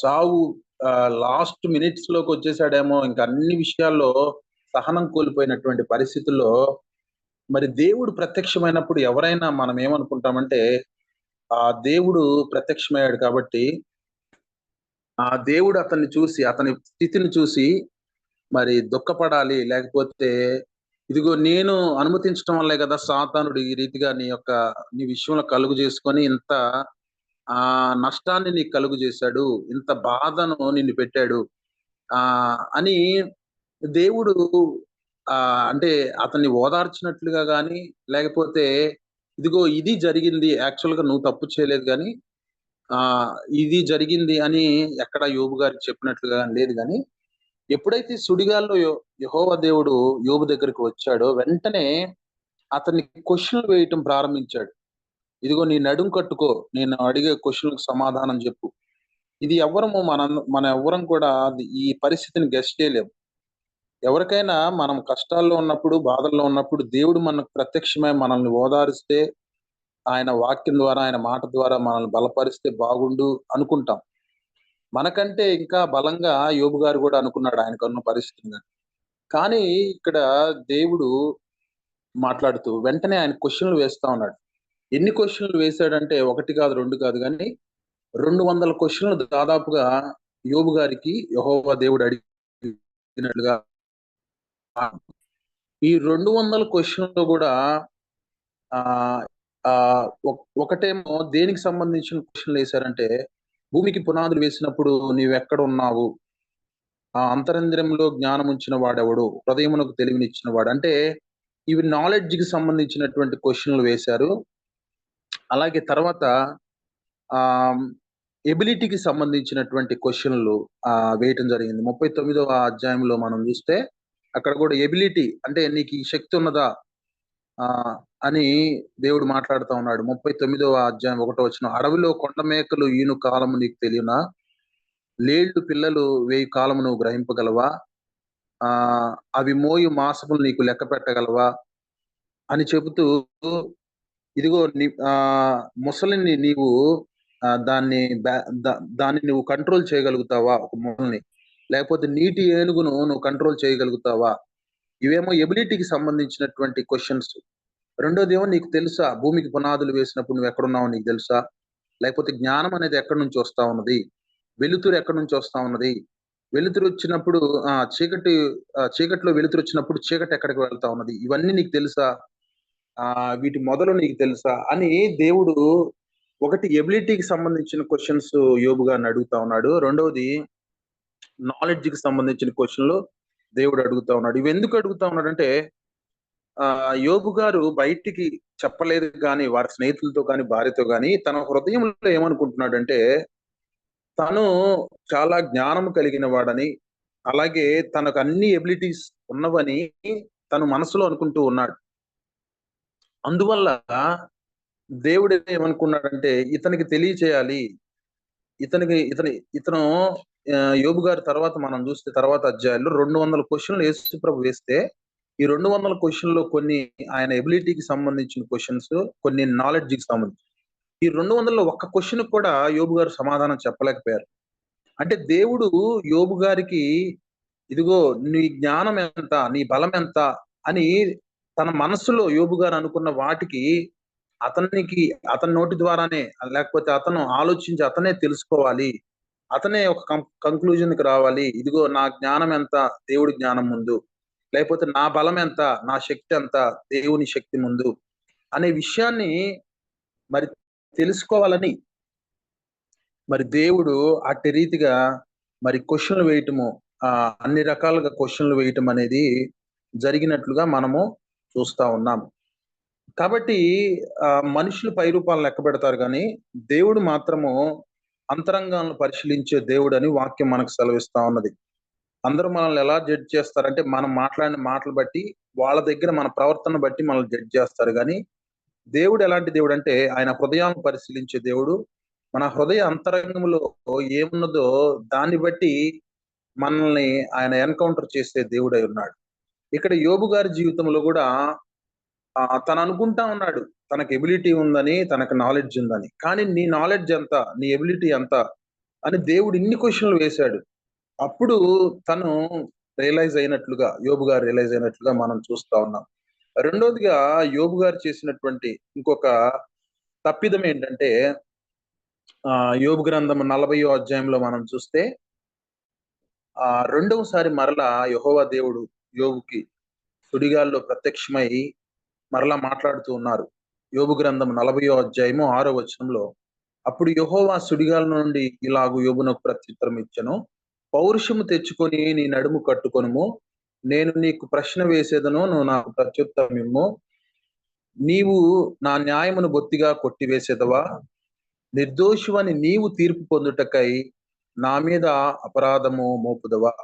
చావు లాస్ట్ మినిట్స్ లోకి వచ్చేసాడేమో, ఇంకా అన్ని విషయాల్లో సహనం కోల్పోయినటువంటి పరిస్థితుల్లో మరి దేవుడు ప్రత్యక్షమైనప్పుడు ఎవరైనా మనం ఏమనుకుంటామంటే, ఆ దేవుడు ప్రత్యక్షమయ్యాడు కాబట్టి ఆ దేవుడు అతన్ని చూసి, అతని స్థితిని చూసి మరి దుఃఖపడాలి, లేకపోతే ఇదిగో నేను అనుమతించడం వల్లే కదా సాతానుడు ఈ రీతిగా నీ విషయంలో కలుగు చేసుకొని ఇంత నష్టాన్ని నీకు కలుగు చేశాడు, ఇంత బాధను నిన్ను పెట్టాడు అని దేవుడు అంటే అతన్ని ఓదార్చినట్లుగా గాని, లేకపోతే ఇదిగో ఇది జరిగింది, యాక్చువల్ గా నువ్వు తప్పు చేయలేదు కానీ ఇది జరిగింది అని ఎక్కడ యోబు గారికి చెప్పినట్లుగా లేదు. కానీ ఎప్పుడైతే సుడిగాల్లో యెహోవా దేవుడు యోబు దగ్గరికి వచ్చాడో వెంటనే అతన్ని క్వశ్చన్లు వేయటం ప్రారంభించాడు. ఇదిగో నీ నడుం కట్టుకో, నేను అడిగే క్వశ్చన్లకు సమాధానం చెప్పు. ఇది మన ఎవ్వరం కూడా ఈ పరిస్థితిని గెస్ట్ చేయలేము. ఎవరికైనా మనం కష్టాల్లో ఉన్నప్పుడు, బాధల్లో ఉన్నప్పుడు దేవుడు మనకు ప్రత్యక్షమై మనల్ని ఓదారిస్తే, ఆయన వాక్యం ద్వారా, ఆయన మాట ద్వారా మనల్ని బలపరిస్తే బాగుండు అనుకుంటాం. మనకంటే ఇంకా బలంగా యోబు గారు కూడా అనుకున్నాడు ఆయనకున్న పరిస్థితిని. కానీ ఇక్కడ దేవుడు మాట్లాడుతూ వెంటనే ఆయన క్వశ్చన్లు వేస్తా ఉన్నాడు. ఎన్ని క్వశ్చన్లు వేశాడంటే 1 కాదు 2 కాదు కానీ 200 క్వశ్చన్లు దాదాపుగా యోబు గారికి యెహోవా దేవుడు అడిగినట్లుగా. ఈ 200 క్వశ్చన్లు కూడా ఒకటేమో దేనికి సంబంధించిన క్వశ్చన్లు వేశారంటే, భూమికి పునాదులు వేసినప్పుడు నీవెక్కడ ఉన్నావు? ఆ అంతరంద్రంలో జ్ఞానం ఉంచిన వాడెవడు? హృదయమునకు తెలివినిచ్చిన వాడు. అంటే ఇవి నాలెడ్జ్ కి సంబంధించినటువంటి క్వశ్చన్లు వేశారు. అలాగే తర్వాత ఎబిలిటీకి సంబంధించినటువంటి క్వశ్చన్లు వేయటం జరిగింది. 39వ అధ్యాయంలో మనం చూస్తే అక్కడ కూడా ఎబిలిటీ అంటే నీకు ఈ శక్తి ఉన్నదా అని దేవుడు మాట్లాడుతూ ఉన్నాడు. 39వ అధ్యాయం 1వ వచనం, అడవిలో కొండ మేకలు ఈను కాలము నీకు తెలియనా? లేళ్లు పిల్లలు 1000 కాలము నువ్వు గ్రహింపగలవా? అవి మోయు మాసములు నీకు లెక్క పెట్టగలవా అని చెబుతూ, ఇదిగో ముసలిని నీవు దాన్ని నువ్వు కంట్రోల్ చేయగలుగుతావా? ఒక ముసలిని, లేకపోతే నీటి ఏనుగును నువ్వు కంట్రోల్ చేయగలుగుతావా? ఇవేమో ఎబిలిటీకి సంబంధించినటువంటి క్వశ్చన్స్. రెండోదేమో నీకు తెలుసా, భూమికి పునాదులు వేసినప్పుడు నువ్వు ఎక్కడున్నావు నీకు తెలుసా? లేకపోతే జ్ఞానం అనేది ఎక్కడి నుంచి వస్తా ఉన్నది? వెలుతురు ఎక్కడి నుంచి వస్తా ఉన్నది? వెలుతురు వచ్చినప్పుడు చీకట్లో వెలుతురు వచ్చినప్పుడు చీకటి ఎక్కడికి వెళ్తా ఉన్నది? ఇవన్నీ నీకు తెలుసా? వీటి మొదలు నీకు తెలుసా అని దేవుడు ఒకటి ఎబిలిటీకి సంబంధించిన క్వశ్చన్స్ యోబు గారిని అడుగుతా ఉన్నాడు. రెండవది నాలెడ్జ్ కి సంబంధించిన క్వశ్చన్లు దేవుడు అడుగుతా ఉన్నాడు. ఇవి ఎందుకు అడుగుతా ఉన్నాడంటే, యోబు గారు బయటికి చెప్పలేదు కానీ, వారి స్నేహితులతో కానీ, భార్యతో కానీ, తన హృదయంలో ఏమనుకుంటున్నాడంటే, తను చాలా జ్ఞానం కలిగిన వాడని, అలాగే తనకు అన్ని ఎబిలిటీస్ ఉన్నవని తను మనసులో అనుకుంటూ ఉన్నాడు. అందువల్ల దేవుడు ఏమనుకున్నాడంటే ఇతనికి తెలియచేయాలి. ఇతను యోబు గారి తర్వాత మనం చూస్తే తర్వాత అధ్యాయాల్లో 200 క్వశ్చన్లు యేసు ప్రభు వేస్తే ఈ 200 క్వశ్చన్లో కొన్ని ఆయన ఎబిలిటీకి సంబంధించిన క్వశ్చన్స్, కొన్ని నాలెడ్జ్కి సంబంధించి. ఈ 200లో ఒక్క క్వశ్చన్ కూడా యోబు గారు సమాధానం చెప్పలేకపోయారు. అంటే దేవుడు యోబు గారికి ఇదిగో నీ జ్ఞానం ఎంత, నీ బలం ఎంత అని తన మనస్సులో యోబు గారు అనుకున్న వాటికి అతని నోటి ద్వారానే, లేకపోతే అతను ఆలోచించి అతనే తెలుసుకోవాలి, అతనే ఒక కంక్లూజన్కి రావాలి. ఇదిగో నా జ్ఞానం ఎంత దేవుడి జ్ఞానం ముందు, లేకపోతే నా బలం ఎంత, నా శక్తి ఎంత దేవుని శక్తి ముందు అనే విషయాన్ని మరి తెలుసుకోవాలని మరి దేవుడు అట్టి రీతిగా మరి క్వశ్చన్లు వేయటము, అన్ని రకాలుగా క్వశ్చన్లు వేయటం అనేది జరిగినట్లుగా మనము చూస్తా ఉన్నాము. కాబట్టి మనుషులు పై రూపాలను లెక్క పెడతారు, కానీ దేవుడు మాత్రము అంతరంగాలను పరిశీలించే దేవుడు అని వాక్యం మనకు సెలవిస్తా ఉన్నది. అందరూ మనల్ని ఎలా జడ్జ్ చేస్తారంటే మనం మాట్లాడిన మాటలు బట్టి, వాళ్ళ దగ్గర మన ప్రవర్తన బట్టి మనల్ని జడ్జ్ చేస్తారు. కానీ దేవుడు ఎలాంటి దేవుడు అంటే ఆయన హృదయాన్ని పరిశీలించే దేవుడు. మన హృదయ అంతరంగంలో ఏమున్నదో దాన్ని బట్టి మనల్ని ఆయన ఎన్కౌంటర్ చేసే దేవుడై ఉన్నాడు. ఇక్కడ యోబు గారి జీవితంలో కూడా తను అనుకుంటా ఉన్నాడు తనకు ఎబిలిటీ ఉందని, తనకు నాలెడ్జ్ ఉందని. కానీ నీ నాలెడ్జ్ ఎంత, నీ ఎబిలిటీ ఎంత అని దేవుడు ఇన్ని క్వశ్చన్లు వేశాడు. అప్పుడు తను యోబు గారు రియలైజ్ అయినట్లుగా మనం చూస్తా ఉన్నాం. రెండోదిగా యోబు గారు చేసినటువంటి ఇంకొక తప్పిదం ఏంటంటే యోబు గ్రంథం 40వ అధ్యాయంలో మనం చూస్తే రెండవసారి మరలా యెహోవా దేవుడు యోబుకి సుడిగాల్లో ప్రత్యక్షమై మరలా మాట్లాడుతూ ఉన్నారు. యోబు గ్రంథం 40వ అధ్యాయము 6వ వచనంలో, అప్పుడు యెహోవా సుడిగాల నుండి ఇలాగు యోబునకు ప్రత్యుత్తరం ఇచ్చెను, పౌరుషము తెచ్చుకొని నీ నడుము కట్టుకొనుము, నేను నీకు ప్రశ్న వేసేదను, నువ్వు నాకు ప్రత్యుత్తరం ఇమ్ము. నీవు నా న్యాయమును బొత్తిగా కొట్టివేసేదవా? నిర్దోషువని నీవు తీర్పు పొందుటకై నా మీద అపరాధము మోపుదవా?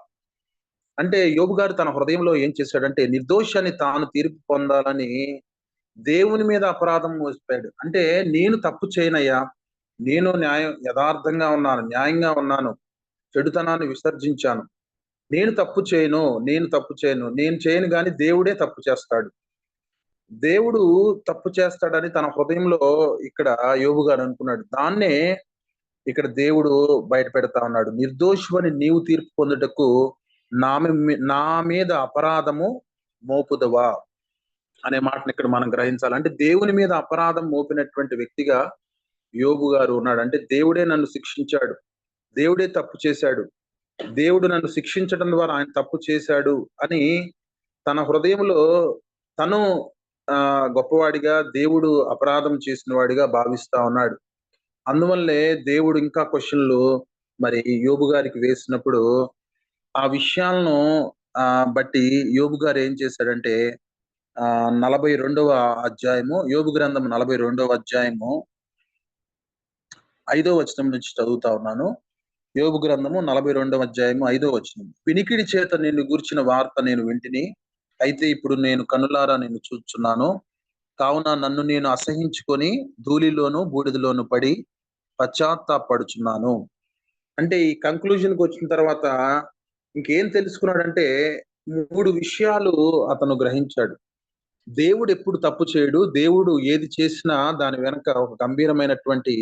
అంటే యోబు గారు తన హృదయంలో ఏం చేశాడంటే నిర్దోషాన్ని తాను తీర్పు పొందాలని దేవుని మీద అపరాధం మోసిపోయాడు. అంటే నేను తప్పు చేయనయ్యా, నేను యథార్థంగా ఉన్నాను, న్యాయంగా ఉన్నాను, చెడుతనాన్ని విసర్జించాను, నేను తప్పు చేయను, నేను చేయను కానీ దేవుడే తప్పు చేస్తాడు, దేవుడు తప్పు చేస్తాడని తన హృదయంలో ఇక్కడ యోబు గారు అనుకున్నాడు. దాన్నే ఇక్కడ దేవుడు బయట పెడతా ఉన్నాడు. నిర్దోషువని నీవు తీర్పు పొందుటకు నా మీద అపరాధము మోపుదవా అనే మాటను ఇక్కడ మనం గ్రహించాలి. అంటే దేవుని మీద అపరాధం మోపినటువంటి వ్యక్తిగా యోబు గారు ఉన్నాడు. అంటే దేవుడే నన్ను శిక్షించాడు, దేవుడే తప్పు చేశాడు, దేవుడు నన్ను శిక్షించడం ద్వారా ఆయన తప్పు చేశాడు అని తన హృదయంలో తను గొప్పవాడిగా, దేవుడు అపరాధం చేసిన వాడిగా భావిస్తా ఉన్నాడు. అందువల్లే దేవుడు ఇంకా క్వశ్చన్లు మరి యోబు గారికి వేసినప్పుడు ఆ విషయాలను బట్టి యోబు గారు ఏం చేశాడంటే 42వ అధ్యాయము, యోబు గ్రంథం 42వ అధ్యాయము 5వ వచనం నుంచి చదువుతా ఉన్నాను. యోబు గ్రంథము 42వ అధ్యాయము 5వ వచనం. వినికిడి చేత నిన్ను గూర్చిన వార్త నేను వింటిని, అయితే ఇప్పుడు నేను కన్నులారా నిన్ను చూచున్నాను, కావున నన్ను నేను అసహించుకొని ధూళిలోను బూడిదలోను పడి పశ్చాత్తాపడుచున్నాను. అంటే ఈ కంక్లూజన్కి వచ్చిన తర్వాత ఇంకేం తెలుసుకున్నాడంటే 3 విషయాలు అతను గ్రహించాడు. దేవుడు ఎప్పుడు తప్పు చేయడు, దేవుడు ఏది చేసినా దాని వెనక ఒక గంభీరమైనటువంటి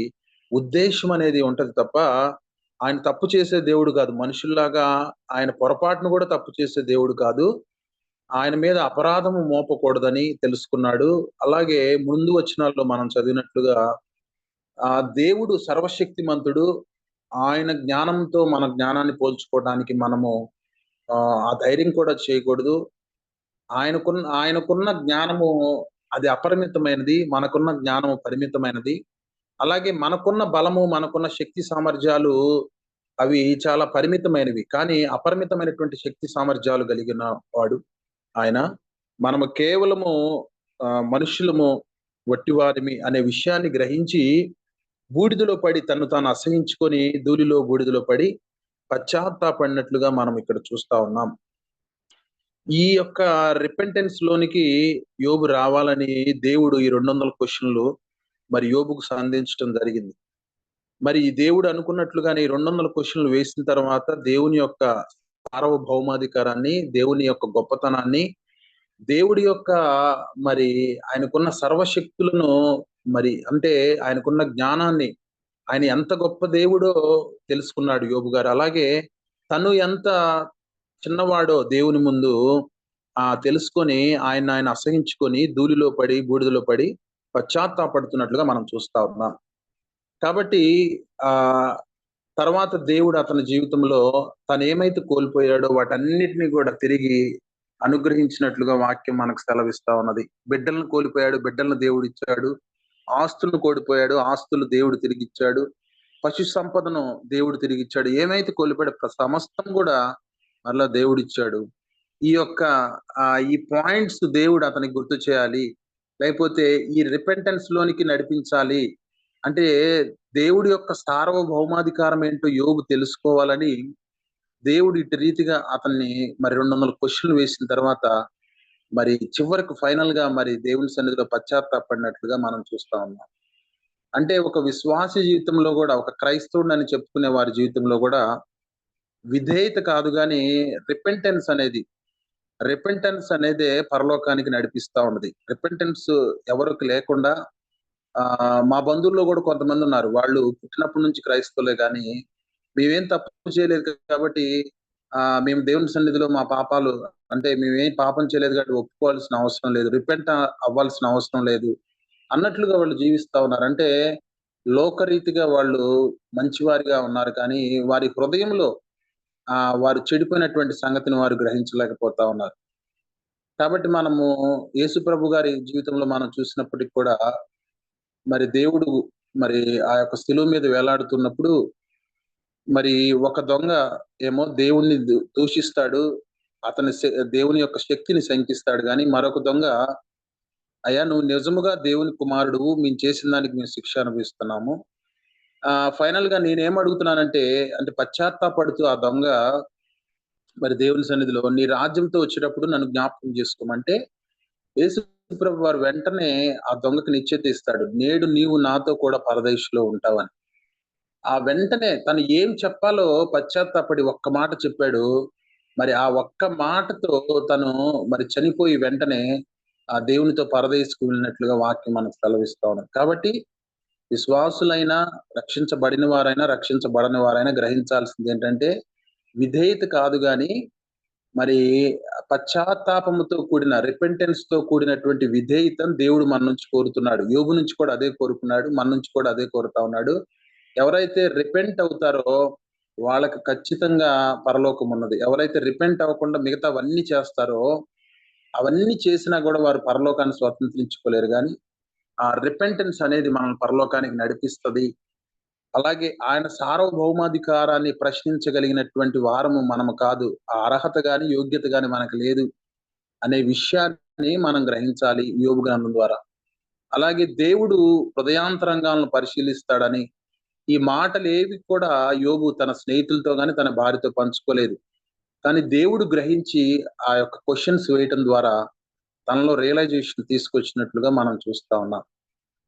ఉద్దేశం అనేది ఉంటది తప్ప ఆయన తప్పు చేసే దేవుడు కాదు. మనుషుల్లాగా ఆయన పొరపాటును కూడా తప్పు చేసే దేవుడు కాదు. ఆయన మీద అపరాధము మోపకూడదని తెలుసుకున్నాడు. అలాగే ముందు వచనాల్లో మనం చదివినట్లుగా దేవుడు సర్వశక్తిమంతుడు, ఆయన జ్ఞానంతో మన జ్ఞానాన్ని పోల్చుకోవడానికి మనము ఆ ధైర్యం కూడా చేయకూడదు. ఆయనకున్న జ్ఞానము అది అపరిమితమైనది, మనకున్న జ్ఞానము పరిమితమైనది. అలాగే మనకున్న బలము, మనకున్న శక్తి సామర్థ్యాలు అవి చాలా పరిమితమైనవి, కానీ అపరిమితమైనటువంటి శక్తి సామర్థ్యాలు కలిగిన వాడు ఆయన. మనము కేవలము మనుషులము వట్టివారిమి అనే విషయాన్ని గ్రహించి బూడిదలో పడి తను తాను అసహించుకొని ధూళిలో బూడిదలో పడి పశ్చాత్తాపడినట్లుగా మనం ఇక్కడ చూస్తా ఉన్నాం. ఈ యొక్క రిపెంటెన్స్ లోనికి యోబు రావాలని దేవుడు ఈ 200 క్వశ్చన్లు మరి యోబుకు సంధించడం జరిగింది. మరి ఈ దేవుడు అనుకున్నట్లుగానే 200 క్వశ్చన్లు వేసిన తర్వాత దేవుని యొక్క సార్వభౌమాధికారాన్ని, దేవుని యొక్క గొప్పతనాన్ని, దేవుడి యొక్క మరి ఆయనకున్న సర్వశక్తులను మరి అంటే ఆయనకున్న జ్ఞానాన్ని, ఆయన ఎంత గొప్ప దేవుడో తెలుసుకున్నాడు యోబు గారు. అలాగే తను ఎంత చిన్నవాడో దేవుని ముందు తెలుసుకొని ఆయన అసహించుకొని ధూళిలో పడి బూడిదలో పడి పశ్చాత్తాపడుతున్నట్లుగా మనం చూస్తా ఉన్నాం. కాబట్టి తర్వాత దేవుడు అతని జీవితంలో తను ఏమైతే కోల్పోయాడో వాటన్నిటిని కూడా తిరిగి అనుగ్రహించినట్లుగా వాక్యం మనకు సెలవిస్తా ఉన్నది. బిడ్డలను కోల్పోయాడు, బిడ్డలను దేవుడు ఇచ్చాడు. ఆస్తులను కోల్పోయాడు, ఆస్తులు దేవుడు తిరిగి ఇచ్చాడు. పశు సంపదను దేవుడు తిరిగి ఇచ్చాడు. ఏమైతే కోల్పోయాడో సమస్తం కూడా మరలా దేవుడు ఇచ్చాడు. ఈ యొక్క ఈ పాయింట్స్ దేవుడు అతనికి గుర్తు చేయాలి, లేకపోతే ఈ రిపెంటెన్స్ లోనికి నడిపించాలి అంటే దేవుడి యొక్క సార్వభౌమాధికారం ఏంటో యోబు తెలుసుకోవాలని దేవుడు ఇటు రీతిగా అతన్ని మరి 200 క్వశ్చన్లు వేసిన తర్వాత మరి చివరికి ఫైనల్ గా మరి దేవుని సన్నిధిలో పశ్చాత్తాపడినట్లుగా మనం చూస్తా ఉన్నాం. అంటే ఒక విశ్వాస జీవితంలో కూడా, ఒక క్రైస్తవుడు అని చెప్పుకునే వారి జీవితంలో కూడా విధేయత కాదు కానీ రిపెంటెన్స్ అనేదే పరలోకానికి నడిపిస్తా ఉన్నది. రిపెంటెన్స్ ఎవరికి లేకుండా మా బంధువుల్లో కూడా కొంతమంది ఉన్నారు, వాళ్ళు పుట్టినప్పటి నుంచి క్రైస్తవులే కానీ మేమేం తప్పు చేయలేదు కాబట్టి మేము దేవుని సన్నిధిలో మా పాపాలు అంటే మేమేం పాపం చేయలేదు కాబట్టి ఒప్పుకోవాల్సిన అవసరం లేదు, రిపెంట్ అవ్వాల్సిన అవసరం లేదు అన్నట్లుగా వాళ్ళు జీవిస్తా ఉన్నారు. అంటే లోకరీతిగా వాళ్ళు మంచివారిగా ఉన్నారు కానీ వారి హృదయంలో వారు చెడిపోయినటువంటి సంగతిని వారు గ్రహించలేకపోతా ఉన్నారు. కాబట్టి మనము యేసు ప్రభు గారి జీవితంలో మనం చూసినప్పటికి కూడా మరి దేవుడు మరి ఆ యొక్క శిలువ మీద వేలాడుతున్నప్పుడు మరి ఒక దొంగ ఏమో దేవుణ్ణి దూషిస్తాడు, అతని దేవుని యొక్క శక్తిని శంకిస్తాడు. కానీ మరొక దొంగ, అయ్యా నువ్వు నిజముగా దేవుని కుమారుడు, మేము చేసిన దానికి మేము శిక్ష అనుభవిస్తున్నాము. ఫైనల్ గా నేనేం అడుగుతున్నానంటే అంటే పశ్చాత్తాపడుతూ ఆ దొంగ మరి దేవుని సన్నిధిలో నీ రాజ్యంతో వచ్చేటప్పుడు నన్ను జ్ఞాపకం చేసుకోమంటే యేసు ప్రభు వారు వెంటనే ఆ దొంగకి నిశ్చయిత ఇస్తాడు, నేడు నీవు నాతో కూడా పరదేశంలో ఉంటావని. ఆ వెంటనే తను ఏం చెప్పాలో పశ్చాత్తాపడి ఒక్క మాట చెప్పాడు. మరి ఆ ఒక్క మాటతో తను మరి చనిపోయి వెంటనే ఆ దేవునితో పరదేశకు వెళ్ళినట్లుగా వాక్యం మనకు సెలవిస్తా ఉన్నది. కాబట్టి విశ్వాసులైనా, రక్షించబడిన వారైనా, రక్షించబడని వారైనా గ్రహించాల్సింది ఏంటంటే విధేయత కాదు కానీ మరి పశ్చాత్తాపముతో కూడిన రిపెంటెన్స్ తో కూడినటువంటి విధేయతను దేవుడు మన నుంచి కోరుతున్నాడు. యోబు నుంచి కూడా అదే కోరుకున్నాడు, మన నుంచి కూడా అదే కోరుతా ఉన్నాడు. ఎవరైతే రిపెంట్ అవుతారో వాళ్ళకి ఖచ్చితంగా పరలోకం ఉన్నది. ఎవరైతే రిపెంట్ అవ్వకుండా మిగతావన్నీ చేస్తారో అవన్నీ చేసినా కూడా వారు పరలోకాన్ని స్వతంత్రించుకోలేరు. కానీ ఆ రిపెంటెన్స్ అనేది మనల్ని పరలోకానికి నడిపిస్తుంది. అలాగే ఆయన సార్వభౌమాధికారాన్ని ప్రశ్నించగలిగినటువంటి వారము మనము కాదు, ఆ అర్హత గాని యోగ్యత గాని మనకు లేదు అనే విషయాన్ని మనం గ్రహించాలి యోబు గ్రంథం ద్వారా. అలాగే దేవుడు హృదయాంతరంగాలను పరిశీలిస్తాడని ఈ మాటలు ఏవి కూడా యోబు తన స్నేహితులతో గాని తన భార్యతో పంచుకోలేదు. కానీ దేవుడు గ్రహించి ఆ యొక్క క్వశ్చన్స్ వేయటం ద్వారా తనలో రియలైజేషన్ తీసుకొచ్చినట్లుగా మనం చూస్తా ఉన్నాం.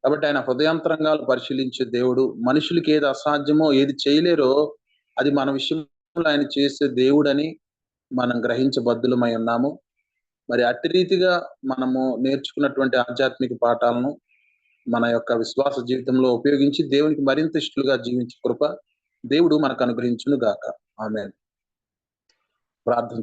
కాబట్టి ఆయన హృదయాంతరంగాలు పరిశీలించే దేవుడు. మనుషులకి ఏది అసాధ్యమో, ఏది చేయలేరో అది మన విషయంలో ఆయన చేసే దేవుడని మనం గ్రహించబద్దులమై ఉన్నాము. మరి అట్టి రీతిగా మనము నేర్చుకున్నటువంటి ఆధ్యాత్మిక పాఠాలను మన యొక్క విశ్వాస జీవితంలో ఉపయోగించి దేవునికి మరింత ఇష్టలుగా జీవించే కృప దేవుడు మనకు అనుగ్రహించును గాక. ఆమేన్. ప్రార్థన